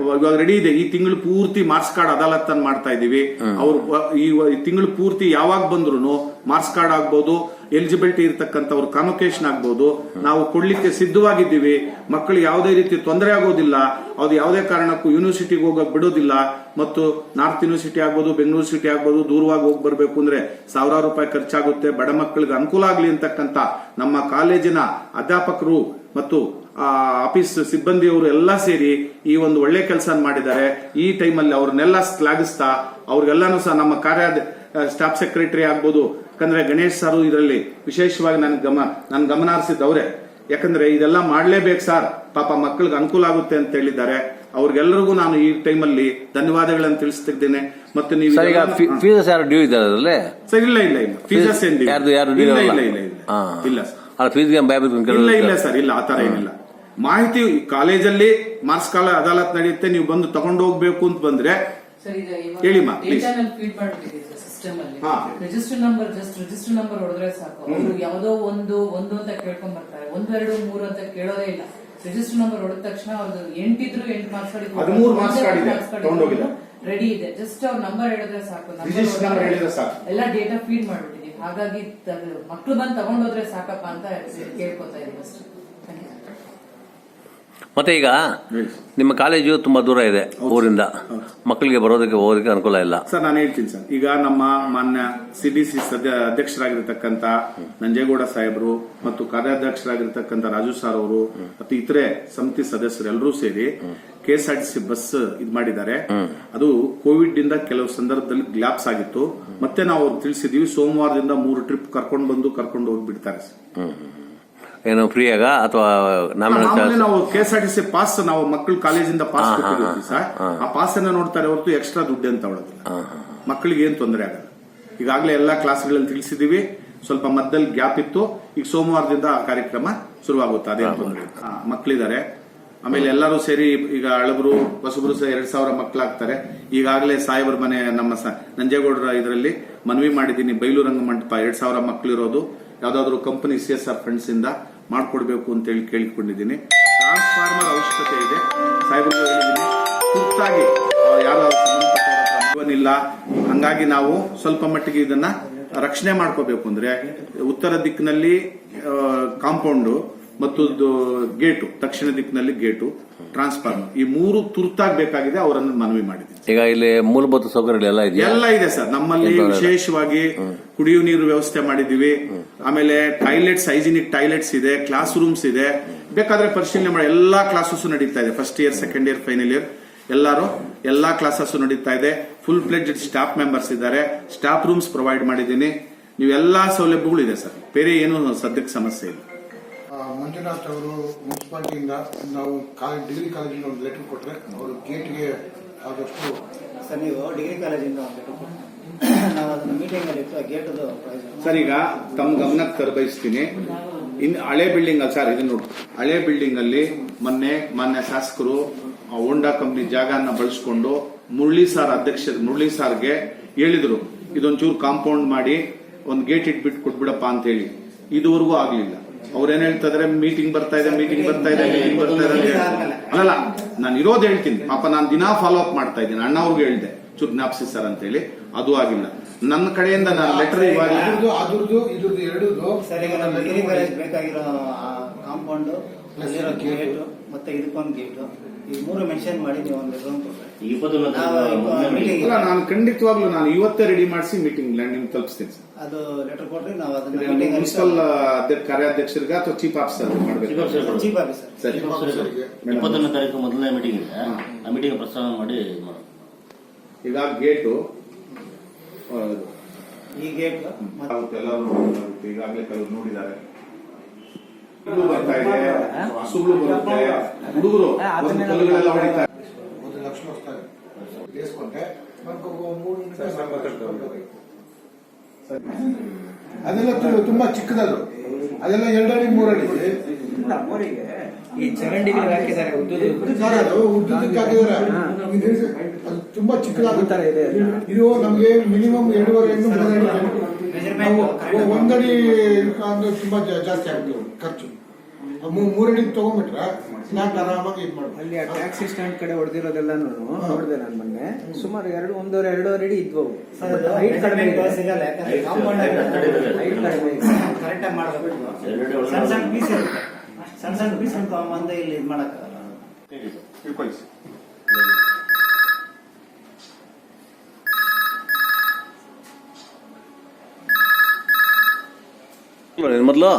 ಇವಾಗ ರೆಡಿ ಇದೆ. ಈ ತಿಂಗಳು ಪೂರ್ತಿ ಮಾರ್ಕ್ಸ್ ಕಾರ್ಡ್ ಅದಾಲತ್ ಅನ್ನು ಮಾಡ್ತಾ ಇದೀವಿ. ಅವರು ಈ ತಿಂಗಳು ಪೂರ್ತಿ ಯಾವಾಗ ಬಂದ್ರು ಮಾರ್ಕ್ಸ್ ಕಾರ್ಡ್ ಆಗ್ಬಹುದು, ಎಲಿಜಿಬಿಲಿಟಿ ಇರತಕ್ಕಂಥವ್ರು ಕಾನ್ವೊಕೇಶನ್ ಆಗ್ಬಹುದು, ನಾವು ಕೊಡ್ಲಿಕ್ಕೆ ಸಿದ್ಧವಾಗಿದ್ದೀವಿ. ಮಕ್ಕಳು ಯಾವುದೇ ರೀತಿ ತೊಂದರೆ ಆಗೋದಿಲ್ಲ. ಅದು ಯಾವುದೇ ಕಾರಣಕ್ಕೂ ಯೂನಿವರ್ಸಿಟಿಗೆ ಹೋಗಕ್ ಬಿಡೋದಿಲ್ಲ. ಮತ್ತು ನಾರ್ತ್ ಯೂನಿವರ್ಸಿಟಿ ಆಗ್ಬೋದು, ಬೆಂಗಳೂರು ಸಿಟಿ ಆಗ್ಬೋದು, ದೂರವಾಗಿ ಹೋಗಿ ಬರಬೇಕು ಅಂದ್ರೆ ಸಾವಿರಾರು ರೂಪಾಯಿ ಖರ್ಚಾಗುತ್ತೆ. ಬಡ ಮಕ್ಕಳಿಗೆ ಅನುಕೂಲ ಆಗಲಿ ಅಂತಕ್ಕಂಥ ನಮ್ಮ ಕಾಲೇಜಿನ ಅಧ್ಯಾಪಕರು ಮತ್ತು ಆಫೀಸ್ ಸಿಬ್ಬಂದಿಯವರು ಎಲ್ಲ ಸೇರಿ ಈ ಒಂದು ಒಳ್ಳೆ ಕೆಲಸ ಮಾಡಿದ್ದಾರೆ. ಈ ಟೈಮಲ್ಲಿ ಅವ್ರನ್ನೆಲ್ಲ ಶ್ಲಾಘಿಸ್ತಾ ಅವ್ರಿಗೆಲ್ಲಾನು ಸಹ ನಮ್ಮ ಸ್ಟಾಫ್ ಸೆಕ್ರೆಟರಿ ಆಗ್ಬೋದು, ಯಾಕಂದ್ರೆ ಗಣೇಶ್ ಸರ್ ಇದರಲ್ಲಿ ವಿಶೇಷವಾಗಿ ನನ್ ಗಮನ ಹರಿಸಿದ್ದವ್ರೆ. ಯಾಕಂದ್ರೆ ಇದೆಲ್ಲ ಮಾಡ್ಲೇಬೇಕು ಸರ್, ಪಾಪ ಮಕ್ಕಳಿಗೆ ಅನುಕೂಲ ಆಗುತ್ತೆ ಅಂತ ಹೇಳಿದ್ದಾರೆ. ಅವ್ರಿಗೆಲ್ಲರಿಗೂ ನಾನು ಈ ಟೈಮಲ್ಲಿ ಧನ್ಯವಾದಗಳನ್ನು ತಿಳಿಸ್ತಿದ್ದೇನೆ. ಮತ್ತೆ ನೀವು ಫೀಸಸ್ ಯಾರು ಡ್ಯೂ ಇದ್ದಾರೆ ಅದರಲ್ಲೇ? ಸರ್ ಇಲ್ಲ ಫೀಸಸ್ ಏನಿಲ್ಲ ಇಲ್ಲ ಸರ್, ಇಲ್ಲ ಆತರ ಏನಿಲ್ಲ. ಮಾಹಿತಿ ಕಾಲೇಜಲ್ಲಿ ಮಾರ್ಕ್ಸ್ ಕಾಲ ಅದಾಲತ್ ನಡೆಯುತ್ತೆ, ನೀವು ಬಂದು ತಗೊಂಡು ಹೋಗ್ಬೇಕು ಅಂತ ಬಂದ್ರೆ ಹೇಳಿ ಮಾ ಪ್ಲೀಸ್. ರಿಜಿಸ್ಟರ್ ನಂಬರ್ ಹೊಡೆದ್ರೆ ಸಾಕು. ಅವರು ಯಾವುದೋ ಒಂದು ಅಂತ ಕೇಳ್ಕೊಂಡ್ ಬರ್ತಾರೆ, 1, 2, 3 ಅಂತ ಕೇಳೋದೇ ಇಲ್ಲ. ರಿಜಿಸ್ಟರ್ ನಂಬರ್ ಹೊಡೆದ ತಕ್ಷಣ ಅವ್ರದ್ದು 8 ಇದ್ರು 8 ಮಾರ್ಕ್ಸ್ ಕಾರ್ಡ್ ರೆಡಿ ಇದೆ. ಜಸ್ಟ್ ಅವ್ರ ನಂಬರ್ ಹೇಳಿದ್ರೆ ಸಾಕು, ಎಲ್ಲ ಡೇಟಾ ಫೀಡ್ ಮಾಡ್ಬಿಟ್ಟಿದೀವಿ. ಹಾಗಾಗಿ ಮಕ್ಳು ಬಂದು ತಗೊಂಡೋದ್ರೆ ಸಾಕಪ್ಪ ಅಂತ ಕೇಳ್ಕೊತಾ ಇದೀವಿ ಅಷ್ಟೇ. ಮತ್ತೆ ಈಗ ನಿಮ್ಮ ಕಾಲೇಜು ತುಂಬಾ ದೂರ ಇದೆ ಊರಿಂದ, ಮಕ್ಕಳಿಗೆ ಬರೋದಕ್ಕೆ ಹೋಗೋದಕ್ಕೆ ಅನುಕೂಲ ಇಲ್ಲ. ಸರ್ ನಾನು ಹೇಳ್ತೀನಿ ಸರ್, ಈಗ ನಮ್ಮ ಮಾನ್ಯ CDC ಅಧ್ಯಕ್ಷರಾಗಿರ್ತಕ್ಕಂಥ ನಂಜೇಗೌಡ ಸಾಹೇಬರು ಮತ್ತು ಕಾರ್ಯಾಧ್ಯಕ್ಷರಾಗಿರ್ತಕ್ಕಂಥ ರಾಜು ಸರ್ ಅವರು ಮತ್ತು ಇತರೆ ಸಮಿತಿ ಸದಸ್ಯರು ಎಲ್ಲರೂ ಸೇರಿ KSRTC ಬಸ್ ಇದ್ ಮಾಡಿದ್ದಾರೆ. ಅದು ಕೋವಿಡ್ ಇಂದ ಕೆಲವು ಸಂದರ್ಭದಲ್ಲಿ ಗ್ಲಾಪ್ಸ್ ಆಗಿತ್ತು. ಮತ್ತೆ ನಾವು ಅವ್ರು ತಿಳಿಸಿದೀವಿ, ಸೋಮವಾರದಿಂದ 3 ಟ್ರಿಪ್ ಕರ್ಕೊಂಡು ಹೋಗ್ಬಿಡ್ತಾರೆ ಸರ್. ಏನು ಫ್ರೀ ಆಗ ಅಥವಾ ನಾವು KSRTC ಪಾಸ್ ನಾವು ಮಕ್ಕಳು ಕಾಲೇಜಿಂದ ಪಾಸ್ ಕೊಟ್ಟಿರ್ತೀವಿ ಸರ್. ಆ ಪಾಸ್ ಅನ್ನ ನೋಡ್ತಾರೆ ಹೊರತು ಎಕ್ಸ್ಟ್ರಾ ದುಡ್ಡು ಅಂತ ಹೊಡೋದಿಲ್ಲ. ಮಕ್ಕಳಿಗೆ ಏನ್ ತೊಂದರೆ ಆಗಲ್ಲ. ಈಗಾಗಲೇ ಎಲ್ಲಾ ಕ್ಲಾಸ್ಗಳಲ್ಲಿ ತಿಳಿಸಿದೀವಿ. ಸ್ವಲ್ಪ ಮಧ್ಯದಲ್ಲಿ ಗ್ಯಾಪ್ ಇತ್ತು. ಈಗ ಸೋಮವಾರದಿಂದ ಆ ಕಾರ್ಯಕ್ರಮ ಶುರುವಾಗುತ್ತೆ. ಅದೇ ತೊಂದರೆ ಮಕ್ಕಳಿದ್ದಾರೆ. ಆಮೇಲೆ ಎಲ್ಲರೂ ಸೇರಿ ಈಗ ಹಳಬರು ಹೊಸಬರು ಸಹ 2,000 ಮಕ್ಕಳಾಗ್ತಾರೆ. ಈಗಾಗಲೇ ಸಾಹೇಬರ ಮನೆ ನಮ್ಮ ನಂಜೇಗೌಡರ ಇದರಲ್ಲಿ ಮನವಿ ಮಾಡಿದ್ದೀನಿ, ಬೈಲು ರಂಗ ಮಂಟಪ 2,000 ಮಕ್ಕಳಿರೋದು ಯಾವ್ದಾದ್ರು ಕಂಪನಿ CSR ಫಂಡ್ಸ್ ಇಂದ ಮಾಡ್ಕೊಡ್ಬೇಕು ಅಂತ ಹೇಳಿ ಕೇಳಿಕೊಂಡಿದ್ದೀನಿ. ಟ್ರಾನ್ಸ್ಫಾರ್ಮರ್ ಅವಶ್ಯಕತೆ ಇದೆ, ಸಾಹೇಬರು ಹೇಳಿದ್ದೀನಿ. ತುರ್ತಾಗಿ ಯಾರಿಲ್ಲ, ಹಂಗಾಗಿ ನಾವು ಸ್ವಲ್ಪ ಮಟ್ಟಿಗೆ ಇದನ್ನ ರಕ್ಷಣೆ ಮಾಡ್ಕೋಬೇಕು. ಅಂದ್ರೆ ಉತ್ತರ ದಿಕ್ಕಿನಲ್ಲಿ ಕಾಂಪೌಂಡ್ ಮತ್ತು ಗೇಟು, ದಕ್ಷಿಣ ದಿಕ್ಕಿನಲ್ಲಿ ಗೇಟು, ಟ್ರಾನ್ಸ್ಫಾರ್ಮರ್, ಈ 3 ತುರ್ತಾಗಿ ಬೇಕಾಗಿದೆ. ಅವರನ್ನು ಮನವಿ ಮಾಡಿದ್ದೀನಿ. ಈಗ ಇಲ್ಲಿ ಮೂಲಭೂತ ಸೌಕರ್ಯಗಳೆಲ್ಲ ಇದೆ, ಎಲ್ಲ ಇದೆ ಸರ್. ನಮ್ಮಲ್ಲಿ ವಿಶೇಷವಾಗಿ ಕುಡಿಯುವ ನೀರು ವ್ಯವಸ್ಥೆ ಮಾಡಿದೀವಿ. ಆಮೇಲೆ ಟಾಯ್ಲೆಟ್ಸ್, ಹೈಜಿನಿಕ್ ಟಾಯ್ಲೆಟ್ಸ್ ಇದೆ, ಕ್ಲಾಸ್ ರೂಮ್ಸ್ ಇದೆ. ಬೇಕಾದ್ರೆ ಪರಿಶೀಲನೆ ಮಾಡಿ. ಎಲ್ಲಾ ಕ್ಲಾಸಸ್ ನಡೀತಾ ಇದೆ. First year, second year, final year ಎಲ್ಲಾ ಕ್ಲಾಸಸ್ ನಡೀತಾ ಇದೆ. ಫುಲ್ ಪ್ಲೆಡ್ಜ್ ಸ್ಟಾಫ್ ಮೆಂಬರ್ಸ್ ಇದ್ದಾರೆ. ಸ್ಟಾಫ್ ರೂಮ್ಸ್ ಪ್ರೊವೈಡ್ ಮಾಡಿದ್ದೀನಿ. ನೀವೆಲ್ಲಾ ಸೌಲಭ್ಯಗಳು ಇದೆ ಸರ್. ಬೇರೆ ಏನು ಸದ್ಯಕ್ಕೆ ಸಮಸ್ಯೆ ಇಲ್ಲ. ಮಂಜುನಾಥ್ ಅವರು ಮುನ್ಸಿಪಾಲಿಟಿಯಿಂದ ನಾವು ಡಿಗ್ರಿ ಕಾಲೇಜಿಂದ ಒಂದು ಲೆಟರ್ ಕೊಟ್ಟರೆ ಅವರು ಗೇಟ್ಗೆ ಆದಷ್ಟು ಸರ್, ನೀವು ಡಿಗ್ರಿ ಕಾಲೇಜಿಂದ ಒಂದು ಲೆಟರ್ ಕೊಟ್ಟರೆ ನಾವು ಅದನ್ನು ಮೀಟಿಂಗ್ ಅಲ್ಲಿ ಇಟ್ಟು ಗೇಟದು ಸರ್, ಈಗ ತಮ್ಮ ಗಮನಕ್ಕೆ ತರಬಯಸ್ತೀನಿ. ಇನ್ನು ಹಳೆ ಬಿಲ್ಡಿಂಗ್ ಅಲ್ಲಿ ಸರ್, ಇದನ್ನ ನೋಡಿ, ಹಳೆ ಬಿಲ್ಡಿಂಗ್ ಅಲ್ಲಿ ಮೊನ್ನೆ ಮಾನ್ಯ ಶಾಸಕರು ಹೋಂಡಾ ಕಂಪನಿ ಜಾಗನ ಬಳಸ್ಕೊಂಡು ಮುರಳಿ ಸಾರ್ಗೆ ಹೇಳಿದ್ರು, ಇದೊಂಚೂರು ಕಾಂಪೌಂಡ್ ಮಾಡಿ ಒಂದು ಗೇಟ್ ಇಟ್ಬಿಟ್ಟು ಕೊಟ್ಬಿಡಪ್ಪ ಅಂತ ಹೇಳಿ. ಇದುವರೆಗೂ ಆಗ್ಲಿಲ್ಲ. ಅವ್ರೇನ್ ಹೇಳ್ತಾ ಇದಾರೆ, ಮೀಟಿಂಗ್ ಬರ್ತಾ ಇದೆ ಅಲ್ಲ, ನಾನು ಇರೋದು ಹೇಳ್ತೀನಿ. ಪಾಪ ನಾನು ದಿನಾ ಫಾಲೋ ಅಪ್ ಮಾಡ್ತಾ ಇದ್ದೀನಿ. ಅಣ್ಣ ಅವ್ರಿಗೆ ಹೇಳಿದೆ ಚೂರು ಜ್ಞಾಪಿಸಿ ಸರ್ ಅಂತ ಹೇಳಿ, ಅದು ಆಗಿಲ್ಲ. ನನ್ನ ಕಡೆಯಿಂದ ನಾನು ಲೆಟರ್ ಇವಾಗ ಬೇಕಾಗಿರೋ ಕಾಂಪೌಂಡ್, ಗೇಟ್ ಮತ್ತೆ ಇದಕ್ಕೊಂದು ಗೇಟ್, ಈ 3 ಮೆನ್ಷನ್ ಮಾಡಿ ನೀವು ಒಂದು ನಾನು ಖಂಡಿತವಾಗ್ಲೂ ನಾನು ಇವತ್ತೇ ರೆಡಿ ಮಾಡಿಸಿ ಮೀಟಿಂಗ್ ನಿಮ್ಗೆ ತಲುಪಿಸ್ತೀನಿ ಸರ್. ಅದು ಲೆಟರ್ ಕೊಟ್ರೆ ನಾವು ಅದನ್ನ ಮುನ್ಸಿಪಲ್ ಕಾರ್ಯಾಧ್ಯಕ್ಷರಿಗೆ ಅಥವಾ ಚೀಫ್ ಆಫೀಸರ್ ಮಾಡಬೇಕು. ಚೀಫ್ ಆಫೀಸರ್ ಸರಿ, 21ನೇ ತಾರೀಕು ಮೊದಲನೇ ಮೀಟಿಂಗ್ ಇದೆ. ಆ ಮೀಟಿಂಗ್ ಪ್ರಸ್ತಾವ ಮಾಡಿ ಈಗ ಗೇಟು, ಈ ಗೇಟ್ ಎಲ್ಲರೂ ಈಗಾಗಲೇ ಕೆಲವರು ನೋಡಿದ್ದಾರೆ. ಬರ್ತಾ ಇದೆ, ಹಸುಗಳು ಬರುತ್ತೆ, ಹುಡುಗರು ಕಲ್ಲುಗಳೆಲ್ಲ ಹೊಡಿತಾರೆ. 1 ಲಕ್ಷ ಹೋಗ್ತಾರೆ ಬೇಸ್ಕೊಂಡೆ ಅದೆಲ್ಲ ತುಂಬಾ ಚಿಕ್ಕದದು. ಅದೆಲ್ಲ 2 ಅಡಿ 3 ಅಡಿ ಈ ಚರಂಡಿಗಳು ಹಾಕಿದ್ದಾರೆ ಸರ್, ಅದು ಉದ್ದಕ್ಕೆ ಹಾಕಿದ್ದಾರೆ. ಅದು ತುಂಬಾ ಚಿಕ್ಕದಾಗುತ್ತಾರೆ ಇದೆ. ಇದು ನಮಗೆ ಮಿನಿಮಮ್ 2.5 ಅಡಿ 3 ಅಡಿ ಒಂದಡಿ ಅಂದ್ರೆ ತುಂಬಾ ಜಾಸ್ತಿ ಆಗ್ತದೆ ಖರ್ಚು. 3 ಅಡಿ ತಗೊಂಡ್ಬಿಟ್ರೆ ಸ್ಲಾಬ್ ಆರಾಮಾಗಿ ಇದು ಮಾಡ್ಬೋದು. ಅಲ್ಲಿ ಆ ಟ್ಯಾಕ್ಸಿ ಸ್ಟ್ಯಾಂಡ್ ಕಡೆ ಹೊಡೆದಿರೋದೆಲ್ಲ ನೋಡಿದೆ ನಾನು ಮೊನ್ನೆ. ಸುಮಾರು 2.5 ಅಡಿ ಇದ್ವು. ಹೈಟ್ ಕಡಿಮೆ ಸಿಗಲ್ಲ, ಯಾಕಂದ್ರೆ ಕರೆಕ್ಟಾಗಿ ಮಾಡಬೇಕು. ಸಣ್ಣ ಸಣ್ಣ ಪೀಸ್ ಇರುತ್ತೆ, ಸಣ್ಣ ಸಣ್ಣ ಪೀಸ್ ಅಂತ ಮಂದೆ ಇಲ್ಲಿ ಇದು ಮಾಡಕ್ಕಾಗಲ್ಲ. ಮೊದಲು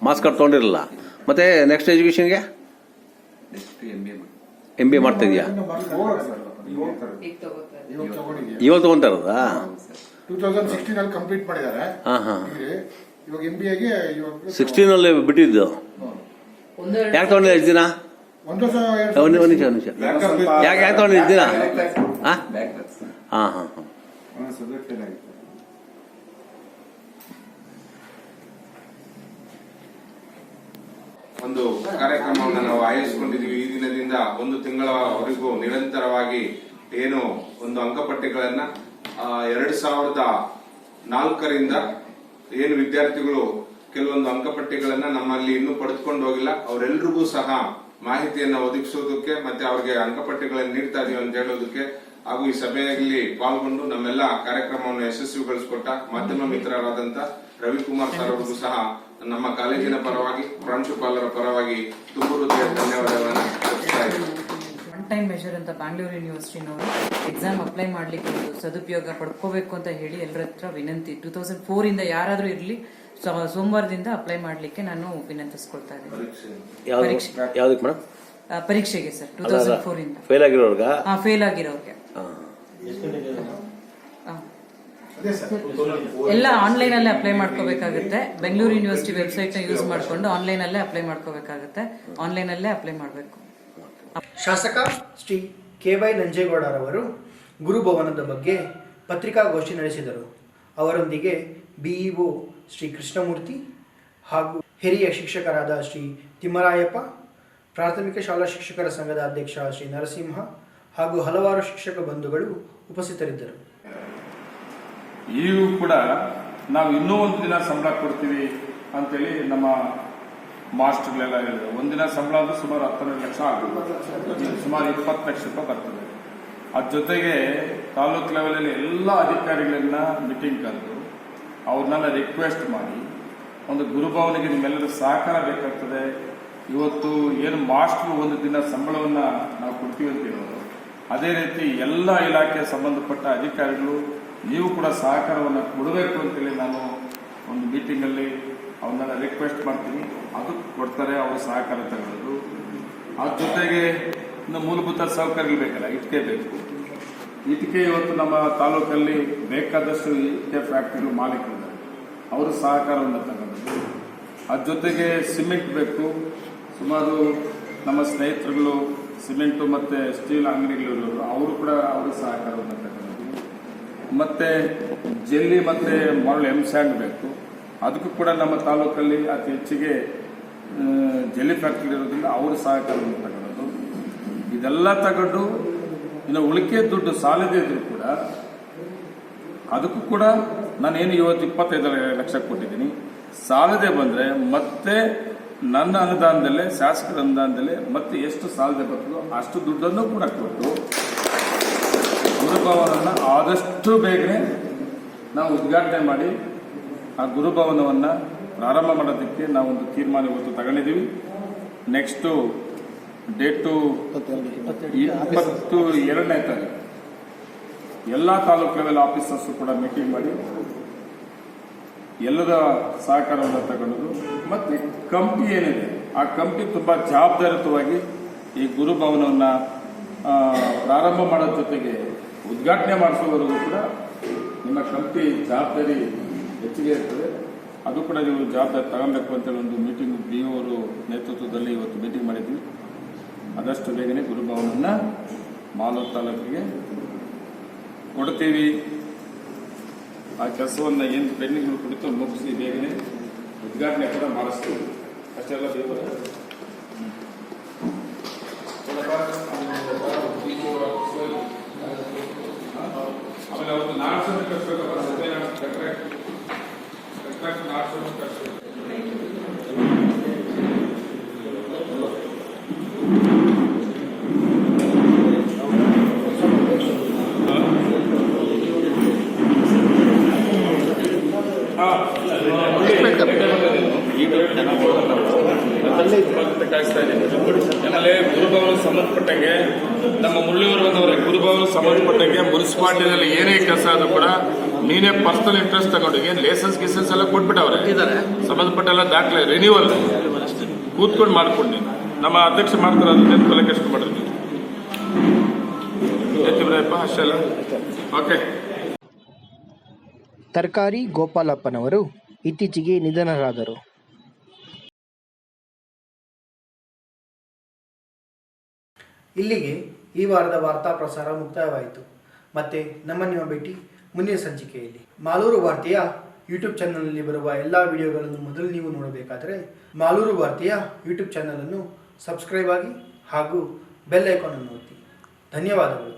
ಮಾರ್ಕ್ಸ್ ಕಾರ್ಡ್ ತೊಗೊಂಡಿರಲ್ಲ, ಮತ್ತೆ ನೆಕ್ಸ್ಟ್ ಎಜುಕೇಷನ್ಗೆ MBA ಮಾಡ್ತಾ ಇದೆಯಾ? ಇವಾಗ ತಗೊಂತಾ ಇರೋದಾ? 2016 ಅಲ್ಲಿ ಕಂಪ್ಲೀಟ್ ಮಾಡಿದ್ದಾರೆ. ಇವಾಗ MBAಗೆ 16 ಬಿಟ್ಟಿದ್ದು. ಯಾಕೆ ತಗೊಂಡಿಲ್ಲ ಇಷ್ಟು ದಿನ? ಒಂದು ನಿಮಿಷ ಯಾಕೆ ತಗೊಂಡಿಲ್ಲ ಇಷ್ಟು ದಿನ? ಹಾಂ ಒಂದು ಕಾರ್ಯಕ್ರಮವನ್ನು ನಾವು ಆಯೋಜಿಸಿಕೊಂಡಿದ್ದೀವಿ. ಈ ದಿನದಿಂದ 1 ತಿಂಗಳವರೆಗೂ ನಿರಂತರವಾಗಿ ಏನು ಒಂದು ಅಂಕಪಟ್ಟಿಗಳನ್ನ 2004ರಿಂದ ಏನು ವಿದ್ಯಾರ್ಥಿಗಳು ಕೆಲವೊಂದು ಅಂಕಪಟ್ಟಿಗಳನ್ನ ನಮ್ಮಲ್ಲಿ ಇನ್ನೂ ಪಡೆದುಕೊಂಡು ಹೋಗಿಲ್ಲ, ಅವರೆಲ್ಲರಿಗೂ ಸಹ ಮಾಹಿತಿಯನ್ನು ಒದಗಿಸೋದಕ್ಕೆ ಮತ್ತೆ ಅವರಿಗೆ ಅಂಕಪಟ್ಟಿಗಳನ್ನು ನೀಡ್ತಾ ಇದೀವಿ ಅಂತ ಹೇಳೋದಕ್ಕೆ ಹಾಗೂ ಈ ಸಭೆಯಲ್ಲಿ ಪಾಲ್ಗೊಂಡು ನಮ್ಮೆಲ್ಲ ಕಾರ್ಯಕ್ರಮವನ್ನು ಯಶಸ್ವಿಗೊಳಿಸಿಕೊಟ್ಟ ಮಾಧ್ಯಮ ಮಿತ್ರರಾದಂತ ರವಿಕುಮಾರ್ ಸರ್ ಅವರಿಗೂ ಸಹ ನಮ್ಮ ಕಾಲೇಜಿನ ಪರವಾಗಿ ಪ್ರಾಂಶುಪಾಲರ ಪರವಾಗಿ ತುಂಬ ಹೃದಯ ಧನ್ಯವಾದಗಳನ್ನು ಅರ್ಪಿಸ್ತಾ ಇದ್ದೀನಿ. ಒನ್ ಟೈಮ್ ಮೆಷರ್ ಅಂತ ಬ್ಯಾಂಗ್ಳೂರು ಯೂನಿವರ್ಸಿಟಿನವರು ಎಕ್ಸಾಮ್ ಅಪ್ಲೈ ಮಾಡ್ಲಿಕ್ಕೆ ಒಂದು ಸದುಪಯೋಗ ಪಡ್ಕೋಬೇಕು ಅಂತ ಹೇಳಿ ಎಲ್ಲರ ಹತ್ರ ವಿನಂತಿ. 2004 ಯಾರಾದ್ರೂ ಇರಲಿ ಸೋಮವಾರದಿಂದ ಅಪ್ಲೈ ಮಾಡ್ಲಿಕ್ಕೆ ನಾನು ವಿನಂತಿಸ್ಕೊಳ್ತಾ ಇದ್ದೀನಿ. ಪರೀಕ್ಷೆಗೆ ಸರ್ 2004 ಫೇಲ್ ಆಗಿರೋರ್ಗ ಫೇಲ್ ಆಗಿರೋರ್ಗೆ ಎಲ್ಲ ಆನ್ಲೈನ್ ಅಲ್ಲೇ ಅಪ್ಲೈ ಮಾಡ್ಕೋಬೇಕಾಗುತ್ತೆ. ಬೆಂಗಳೂರು ಯೂನಿವರ್ಸಿಟಿ ವೆಬ್ಸೈಟ್ ನ ಯೂಸ್ ಮಾಡಿಕೊಂಡು ಆನ್ಲೈನ್ ಅಲ್ಲೇ ಅಪ್ಲೈ ಮಾಡ್ಕೋಬೇಕಾಗುತ್ತೆ. ಆನ್ಲೈನ್ ಅಲ್ಲೇ ಅಪ್ಲೈ ಮಾಡಬೇಕು. ಶಾಸಕ ಶ್ರೀ KY ನಂಜೇಗೌಡರವರು ಗುರುಭವನದ ಬಗ್ಗೆ ಪತ್ರಿಕಾಗೋಷ್ಠಿ ನಡೆಸಿದರು. ಅವರೊಂದಿಗೆ BEO ಶ್ರೀ ಕೃಷ್ಣಮೂರ್ತಿ ಹಾಗೂ ಹಿರಿಯ ಶಿಕ್ಷಕರಾದ ಶ್ರೀ ತಿಮ್ಮರಾಯಪ್ಪ, ಪ್ರಾಥಮಿಕ ಶಾಲಾ ಶಿಕ್ಷಕರ ಸಂಘದ ಅಧ್ಯಕ್ಷ ಶ್ರೀ ನರಸಿಂಹ ಹಾಗೂ ಹಲವಾರು ಶಿಕ್ಷಕ ಬಂಧುಗಳು ಉಪಸ್ಥಿತರಿದ್ದರು. ಈಗೂ ಕೂಡ ನಾವು ಇನ್ನೂ 1 ದಿನ ಸಂಬಳ ಕೊಡ್ತೀವಿ ಅಂತೇಳಿ ನಮ್ಮ ಮಾಸ್ಟರ್ಗಳೆಲ್ಲ ಹೇಳಿದ್ರು. ಒಂದಿನ ಸಂಬಳ ಅಂದ್ರೆ ಸುಮಾರು 12 ಲಕ್ಷ ಆಗುತ್ತೆ, ಸುಮಾರು 20 ಲಕ್ಷ ರೂಪಾಯಿ ಬರ್ತದೆ. ಅದ್ರ ಜೊತೆಗೆ ತಾಲೂಕ್ ಲೆವೆಲಲ್ಲಿ ಎಲ್ಲ ಅಧಿಕಾರಿಗಳನ್ನ ಮೀಟಿಂಗ್ ಕರೆದು ಅವ್ರನ್ನೆಲ್ಲ ರಿಕ್ವೆಸ್ಟ್ ಮಾಡಿ ಒಂದು ಗುರುಭವನಿಗೆ ನಿಮ್ಮೆಲ್ಲರ ಸಹಕಾರ ಬೇಕಾಗ್ತದೆ. ಇವತ್ತು ಏನು ಮಾಸ್ಟರ್ 1 ದಿನ ಸಂಬಳವನ್ನ ನಾವು ಕೊಡ್ತೀವಿ ಅಂತ ಹೇಳೋದು, ಅದೇ ರೀತಿ ಎಲ್ಲ ಇಲಾಖೆಯ ಸಂಬಂಧಪಟ್ಟ ಅಧಿಕಾರಿಗಳು ನೀವು ಕೂಡ ಸಹಕಾರವನ್ನು ಕೊಡಬೇಕು ಅಂತೇಳಿ ನಾನು ಒಂದು ಮೀಟಿಂಗಲ್ಲಿ ಅವನ್ನೆಲ್ಲ ರಿಕ್ವೆಸ್ಟ್ ಮಾಡ್ತೀನಿ. ಅದಕ್ಕೆ ಕೊಡ್ತಾರೆ, ಅವರು ಸಹಕಾರ ತಗೊಳ್ಳೋದು. ಅದ್ರ ಜೊತೆಗೆ ಇನ್ನು ಮೂಲಭೂತ ಸೌಕರ್ಯಗಳು ಬೇಕಲ್ಲ, ಇಟ್ಟಿಗೆ ಬೇಕು. ಇಟ್ಟಿಗೆ ಇವತ್ತು ನಮ್ಮ ತಾಲೂಕಲ್ಲಿ ಬೇಕಾದಷ್ಟು ಇಟ್ಟಿಗೆ ಫ್ಯಾಕ್ಟರಿಗಳು ಮಾಲೀಕರಿದ್ದಾರೆ, ಅವರು ಸಹಕಾರವನ್ನು ತಗೊಳ್ಳೋದು. ಅದ್ರ ಜೊತೆಗೆ ಸಿಮೆಂಟ್ ಬೇಕು. ಸುಮಾರು ನಮ್ಮ ಸ್ನೇಹಿತರುಗಳು ಸಿಮೆಂಟು ಮತ್ತು ಸ್ಟೀಲ್ ಅಂಗಡಿಗಳು, ಅವರು ಕೂಡ ಅವರ ಸಹಕಾರವನ್ನು ತಗೊಳ್ಳೋದು. ಮತ್ತು ಜೆಲ್ಲಿ ಮತ್ತು ಮರಳು ಸ್ಯಾಂಡ್ ಬೇಕು. ಅದಕ್ಕೂ ಕೂಡ ನಮ್ಮ ತಾಲೂಕಲ್ಲಿ ಅತಿ ಹೆಚ್ಚಿಗೆ ಜೆಲ್ಲಿ ಫ್ಯಾಕ್ಟರಿ ಇರೋದ್ರಿಂದ ಅವರ ಸಹಕಾರವನ್ನು ತಗೊಳ್ಳೋದು. ಇದೆಲ್ಲ ತಗೊಂಡು ಇನ್ನು ಉಳಿಕೆ ದುಡ್ಡು ಸಾಲದೇ ಇದ್ರು ಕೂಡ ಅದಕ್ಕೂ ಕೂಡ ನಾನೇನು ಇವತ್ತು 25 ಲಕ್ಷ ಕೊಟ್ಟಿದ್ದೀನಿ. ಸಾಲದೆ ಬಂದರೆ ಮತ್ತೆ ನನ್ನ ಅನುದಾನದಲ್ಲೇ, ಶಾಸಕರ ಅನುದಾನದಲ್ಲೇ ಮತ್ತೆ ಎಷ್ಟು ಸಾಲದೆ ಬರ್ತದೋ ಅಷ್ಟು ದುಡ್ಡನ್ನು ಕೂಡ ಕೊಟ್ಟು ಗುರುಭವನವನ್ನು ಆದಷ್ಟು ಬೇಗನೆ ನಾವು ಉದ್ಘಾಟನೆ ಮಾಡಿ ಆ ಗುರುಭವನವನ್ನು ಪ್ರಾರಂಭ ಮಾಡೋದಕ್ಕೆ ನಾವೊಂದು ತೀರ್ಮಾನ ಇವತ್ತು ತಗೊಂಡಿದ್ದೀವಿ. ನೆಕ್ಸ್ಟು ಡೇಟು 22ನೇ ತಾರೀಕು ಎಲ್ಲ ತಾಲೂಕು ಲೆವೆಲ್ ಆಫೀಸರ್ಸ್ ಕೂಡ ಮೀಟಿಂಗ್ ಮಾಡಿ ಎಲ್ಲರ ಸಹಕಾರವನ್ನು ತಗೊಂಡು ಮತ್ತೆ ಕಮಿಟಿ ಏನಿದೆ ಆ ಕಮಿಟಿ ತುಂಬಾ ಜವಾಬ್ದಾರಿಯುತವಾಗಿ ಈ ಗುರುಭವನವನ್ನು ಪ್ರಾರಂಭ ಮಾಡೋದ್ರ ಜೊತೆಗೆ ಉದ್ಘಾಟನೆ ಮಾಡಿಸುವವರೆಗೂ ಕೂಡ ನಿಮ್ಮ ಕಮಿಟಿ ಜವಾಬ್ದಾರಿ ಹೆಚ್ಚಿಗೆ ಇರ್ತದೆ. ಅದು ಕೂಡ ನೀವು ಜವಾಬ್ದಾರಿ ತಗೊಬೇಕು ಅಂತೇಳಿ ಒಂದು ಮೀಟಿಂಗ್ BO ಅವರು ನೇತೃತ್ವದಲ್ಲಿ ಇವತ್ತು ಮೀಟಿಂಗ್ ಮಾಡಿದ್ವಿ. ಆದಷ್ಟು ಬೇಗನೆ ಗುರುಭವನವನ್ನು ಮಾಲೂರು ತಾಲೂಕಿಗೆ ಕೊಡ್ತೀವಿ. ಆ ಕೆಲಸವನ್ನು ಏನು ಪೆಂಡಿಂಗ್ ಕುರಿತು ಮುಗಿಸಿ ಬೇಗನೆ ಉದ್ಘಾಟನೆ ಕೂಡ ಮಾಡಿಸ್ತೀವಿ. ಅಷ್ಟೆಲ್ಲ ಆಮೇಲೆ ಅವತ್ತು ನಾಡ್ಸನ್ನು ಕಟ್ಬೇಕಪ್ಪ, ಸತ್ಯನಾರಾಯಣ ನಾಡ್ಸನ್ನು ಕಟ್ಬೇಕು. ಆಮೇಲೆ ಗುರುಭವನ ಸಂಬಂಧಪಟ್ಟಂಗೆ ನಮ್ಮ ಮುರಳೀವರ್ಗದವರೇ ಗುರುಭವನ ಸಂಬಂಧಪಟ್ಟಂಗೆ ಮುನ್ಸಿಪಾಲಿಟಿನಲ್ಲಿ ಏನೇ ಕೆಲಸ ಆದ್ರೂ ಕೂಡ ನೀನೇ ಪರ್ಸನಲ್ ಇಂಟ್ರೆಸ್ಟ್ ತಗೊಂಡಿಗೆ ಲೈಸೆನ್ಸ್ ಗಿಸೆನ್ಸ್ ಎಲ್ಲ ಕೊಟ್ಬಿಟ್ಟವ್ರೆ, ಸಂಬಂಧಪಟ್ಟೆಲ್ಲ ದಾಖಲೆ ರಿನ್ಯೂವಲ್ ಕೂತ್ಕೊಂಡು ಮಾಡ್ಕೊಂಡು ನಮ್ಮ ಅಧ್ಯಕ್ಷ ಮಾಡ್ತಾರೆ, ಅದನ್ನೇ ತಲೆ ಕೆಷ್ಟು ಮಾಡಿರ್ತೀವಿ. ಎತ್ತಿಬ್ರಪ್ಪ ಅಷ್ಟೆಲ್ಲ ಓಕೆ. ತರಕಾರಿ ಗೋಪಾಲಪ್ಪನವರು ಇತ್ತೀಚೆಗೆ ನಿಧನರಾದರು. ಇಲ್ಲಿಗೆ ಈ ವಾರದ ವಾರ್ತಾ ಪ್ರಸಾರ ಮುಕ್ತಾಯವಾಯಿತು. ಮತ್ತೆ ನಿಮ್ಮ ಭೇಟಿ ಮುಂದಿನ ಸಂಚಿಕೆಯಲ್ಲಿ. ಮಾಲೂರು ವಾರ್ತೆಯ ಯೂಟ್ಯೂಬ್ ಚಾನಲ್ನಲ್ಲಿ ಬರುವ ಎಲ್ಲ ವಿಡಿಯೋಗಳನ್ನು ಮೊದಲು ನೀವು ನೋಡಬೇಕಾದರೆ ಮಾಲೂರು ವಾರ್ತೆಯ ಯೂಟ್ಯೂಬ್ ಚಾನಲನ್ನು ಸಬ್ಸ್ಕ್ರೈಬ್ ಆಗಿ ಹಾಗೂ ಬೆಲ್ ಐಕಾನ್ ಅನ್ನು ಒತ್ತಿ. ಧನ್ಯವಾದಗಳು.